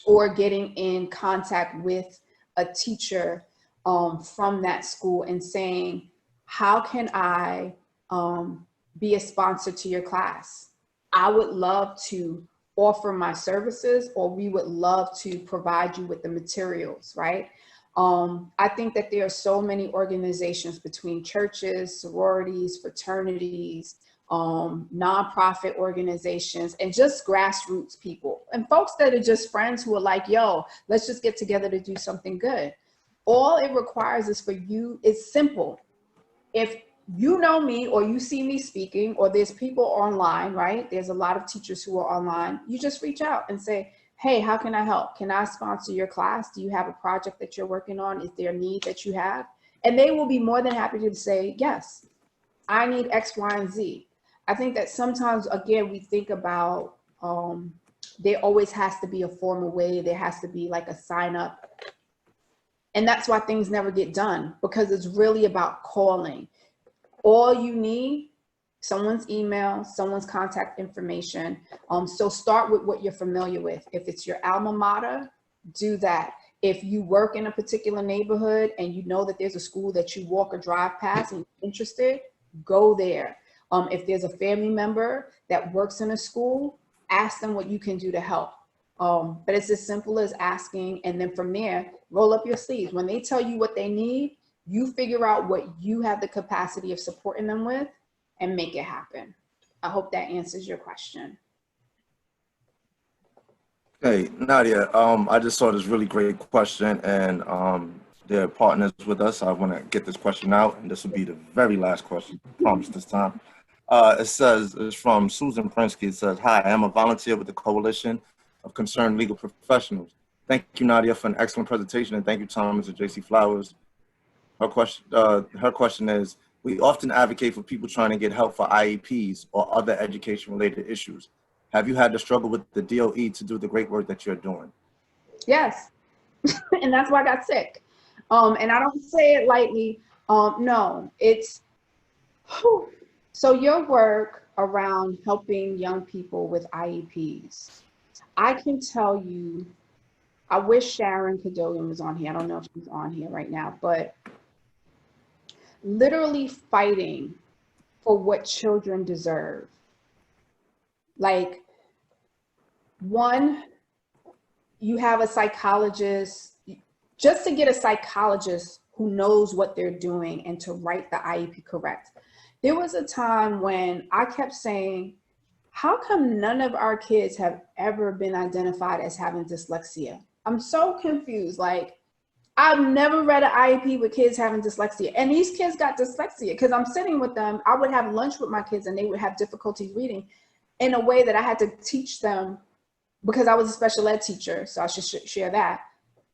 or getting in contact with a teacher from that school and saying, how can I be a sponsor to your class? I would love to offer my services, or we would love to provide you with the materials, right? I think that there are so many organizations between churches, sororities, fraternities, nonprofit organizations, and just grassroots people and folks that are just friends who are like, yo, let's just get together to do something good. All it requires is for you, it's simple. If you know me or you see me speaking, or there's people online, right? There's a lot of teachers who are online. You just reach out and say, hey, how can I help? Can I sponsor your class? Do you have a project that you're working on? Is there a need that you have? And they will be more than happy to say, yes, I need X, Y, and Z. I think that sometimes, again, we think about, there always has to be a formal way. There has to be like a sign up. And that's why things never get done, because it's really about calling. All you need, someone's email, someone's contact information. So start with what you're familiar with. If it's your alma mater, do that. If you work in a particular neighborhood and you know that there's a school that you walk or drive past and you're interested, go there. If there's a family member that works in a school, ask them what you can do to help. But it's as simple as asking, and then from there, roll up your sleeves. When they tell you what they need, you figure out what you have the capacity of supporting them with and make it happen. I hope that answers your question. Hey, Nadia, I just saw this really great question, and they're partners with us. I want to get this question out, and this will be the very last question, I promise this time. It says, it's from Susan Prinsky. It says, hi, I am a volunteer with the Coalition of Concerned Legal Professionals. Thank you, Nadia, for an excellent presentation, and thank you, Thomas and J.C. Flowers. Her question is, we often advocate for people trying to get help for IEPs or other education-related issues. Have you had to struggle with the DOE to do the great work that you're doing? Yes, and that's why I got sick. And I don't say it lightly. No, it's, whew. So your work around helping young people with IEPs, I can tell you, I wish Sharon Cadogan was on here. I don't know if she's on here right now, but literally fighting for what children deserve. Like, one, you have a psychologist, just to get a psychologist who knows what they're doing and to write the IEP correct. There was a time when I kept saying, how come none of our kids have ever been identified as having dyslexia? I'm so confused. Like, I've never read an IEP with kids having dyslexia. And these kids got dyslexia because I'm sitting with them. I would have lunch with my kids and they would have difficulty reading in a way that I had to teach them, because I was a special ed teacher, so I should share that.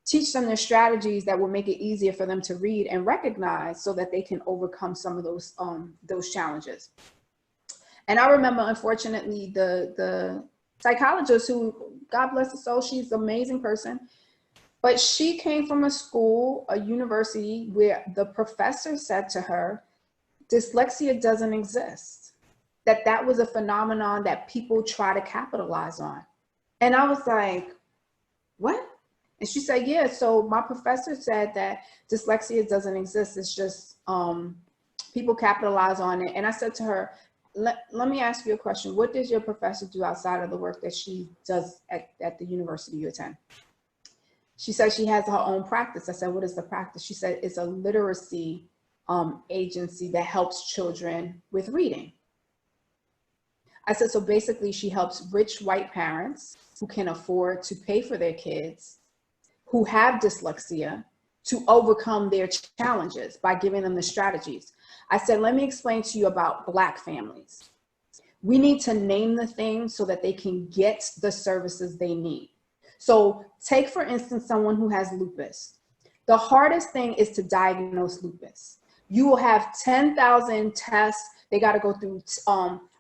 Teach them the strategies that will make it easier for them to read and recognize so that they can overcome some of those challenges. And I remember, unfortunately, the psychologist who, God bless her soul, she's an amazing person, but she came from a school, a university, where the professor said to her, dyslexia doesn't exist. That was a phenomenon that people try to capitalize on. And I was like, what? And she said, yeah, so my professor said that dyslexia doesn't exist. It's just people capitalize on it. And I said to her, let me ask you a question. What does your professor do outside of the work that she does at the university you attend? She said she has her own practice. I said, what is the practice? She said, it's a literacy agency that helps children with reading. I said, so basically she helps rich white parents who can afford to pay for their kids who have dyslexia to overcome their challenges by giving them the strategies. I said, let me explain to you about Black families. We need to name the things so that they can get the services they need. So take, for instance, someone who has lupus. The hardest thing is to diagnose lupus. You will have 10,000 tests. They got to go through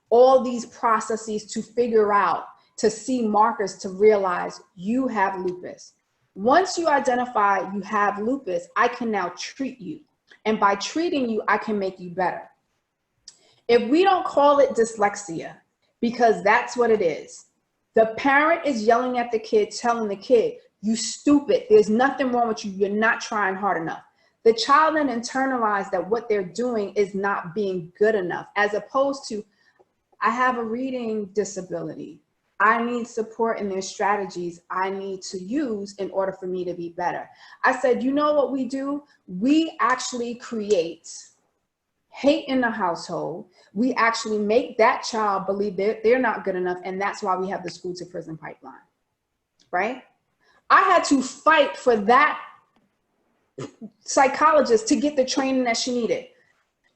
all these processes to figure out, to see markers to realize you have lupus. Once you identify you have lupus, I can now treat you. And by treating you, I can make you better. If we don't call it dyslexia, because that's what it is, the parent is yelling at the kid, telling the kid, you stupid, there's nothing wrong with you, you're not trying hard enough. The child then internalizes that what they're doing is not being good enough, as opposed to, I have a reading disability. I need support in their strategies I need to use in order for me to be better. I said, you know what we do? We actually create hate in the household, we actually make that child believe they're not good enough. And that's why we have the school to prison pipeline, right? I had to fight for that psychologist to get the training that she needed.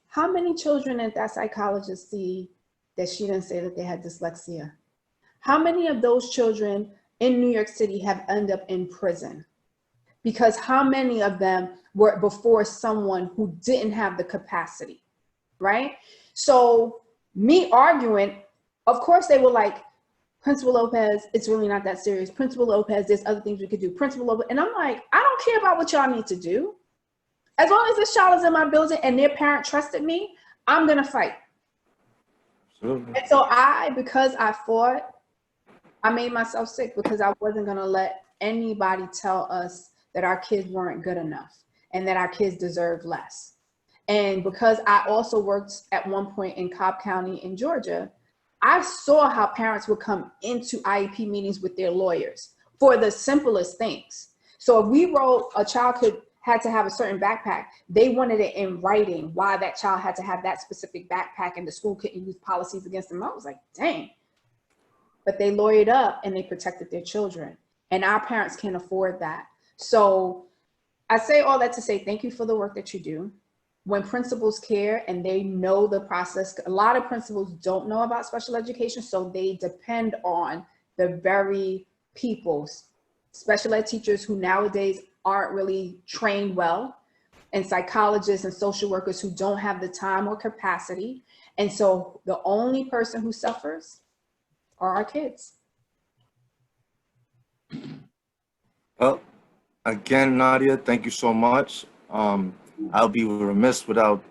How many children did that psychologist see that she didn't say that they had dyslexia? How many of those children in New York City have ended up in prison? Because how many of them were before someone who didn't have the capacity, right? So me arguing, of course they were like, Principal Lopez, it's really not that serious. Principal Lopez, there's other things we could do. Principal Lopez, and I'm like, I don't care about what y'all need to do. As long as this child is in my building and their parent trusted me, I'm gonna fight. And so because I fought, I made myself sick because I wasn't gonna let anybody tell us that our kids weren't good enough and that our kids deserve less. And because I also worked at one point in Cobb County in Georgia, I saw how parents would come into IEP meetings with their lawyers for the simplest things. So if we wrote a child had to have a certain backpack, they wanted it in writing why that child had to have that specific backpack and the school couldn't use policies against them. I was like, dang. But they lawyered up and they protected their children. And our parents can't afford that. So I say all that to say thank you for the work that you do. When principals care and they know the process, a lot of principals don't know about special education, so they depend on the very people, special ed teachers who nowadays aren't really trained well, and psychologists and social workers who don't have the time or capacity. And so the only person who suffers are our kids. Well, again, Nadia, thank you so much. I'll be remiss without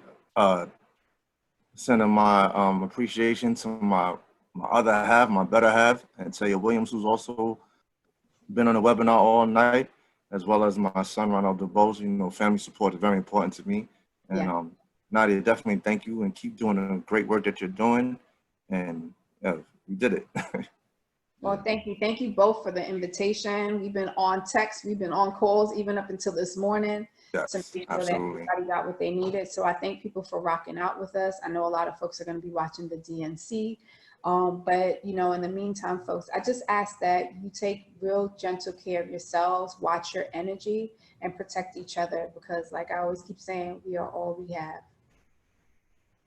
sending my appreciation to my other half, my better half, and Taya Williams, who's also been on the webinar all night, as well as my son, Ronald DeBose. You know, family support is very important to me. And Yeah. Nadia, definitely thank you and keep doing the great work that you're doing. And yeah, you did it. Well, thank you. Thank you both for the invitation. We've been on text, we've been on calls, even up until this morning. Yes, To make sure absolutely. that everybody got what they needed. So I thank people for rocking out with us. I know a lot of folks are going to be watching the DNC. But, you know, in the meantime, folks, I just ask that you take real gentle care of yourselves, watch your energy, and protect each other. Because like I always keep saying, we are all we have.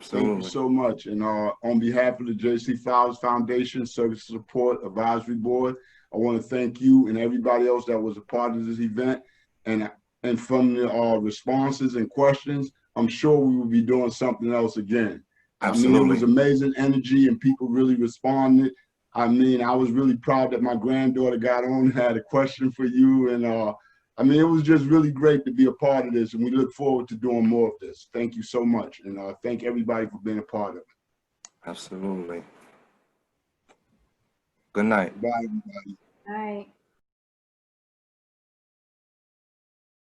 Thank you so much. And on behalf of the J.C. Flowers Foundation Service Support Advisory Board, I want to thank you and everybody else that was a part of this event. And from the responses and questions, I'm sure we will be doing something else again. Absolutely. I mean, it was amazing energy and people really responded. I mean, I was really proud that my granddaughter got on and had a question for you. And I mean, it was just really great to be a part of this. And we look forward to doing more of this. Thank you so much. And thank everybody for being a part of it. Absolutely. Good night. Bye, everybody. All right.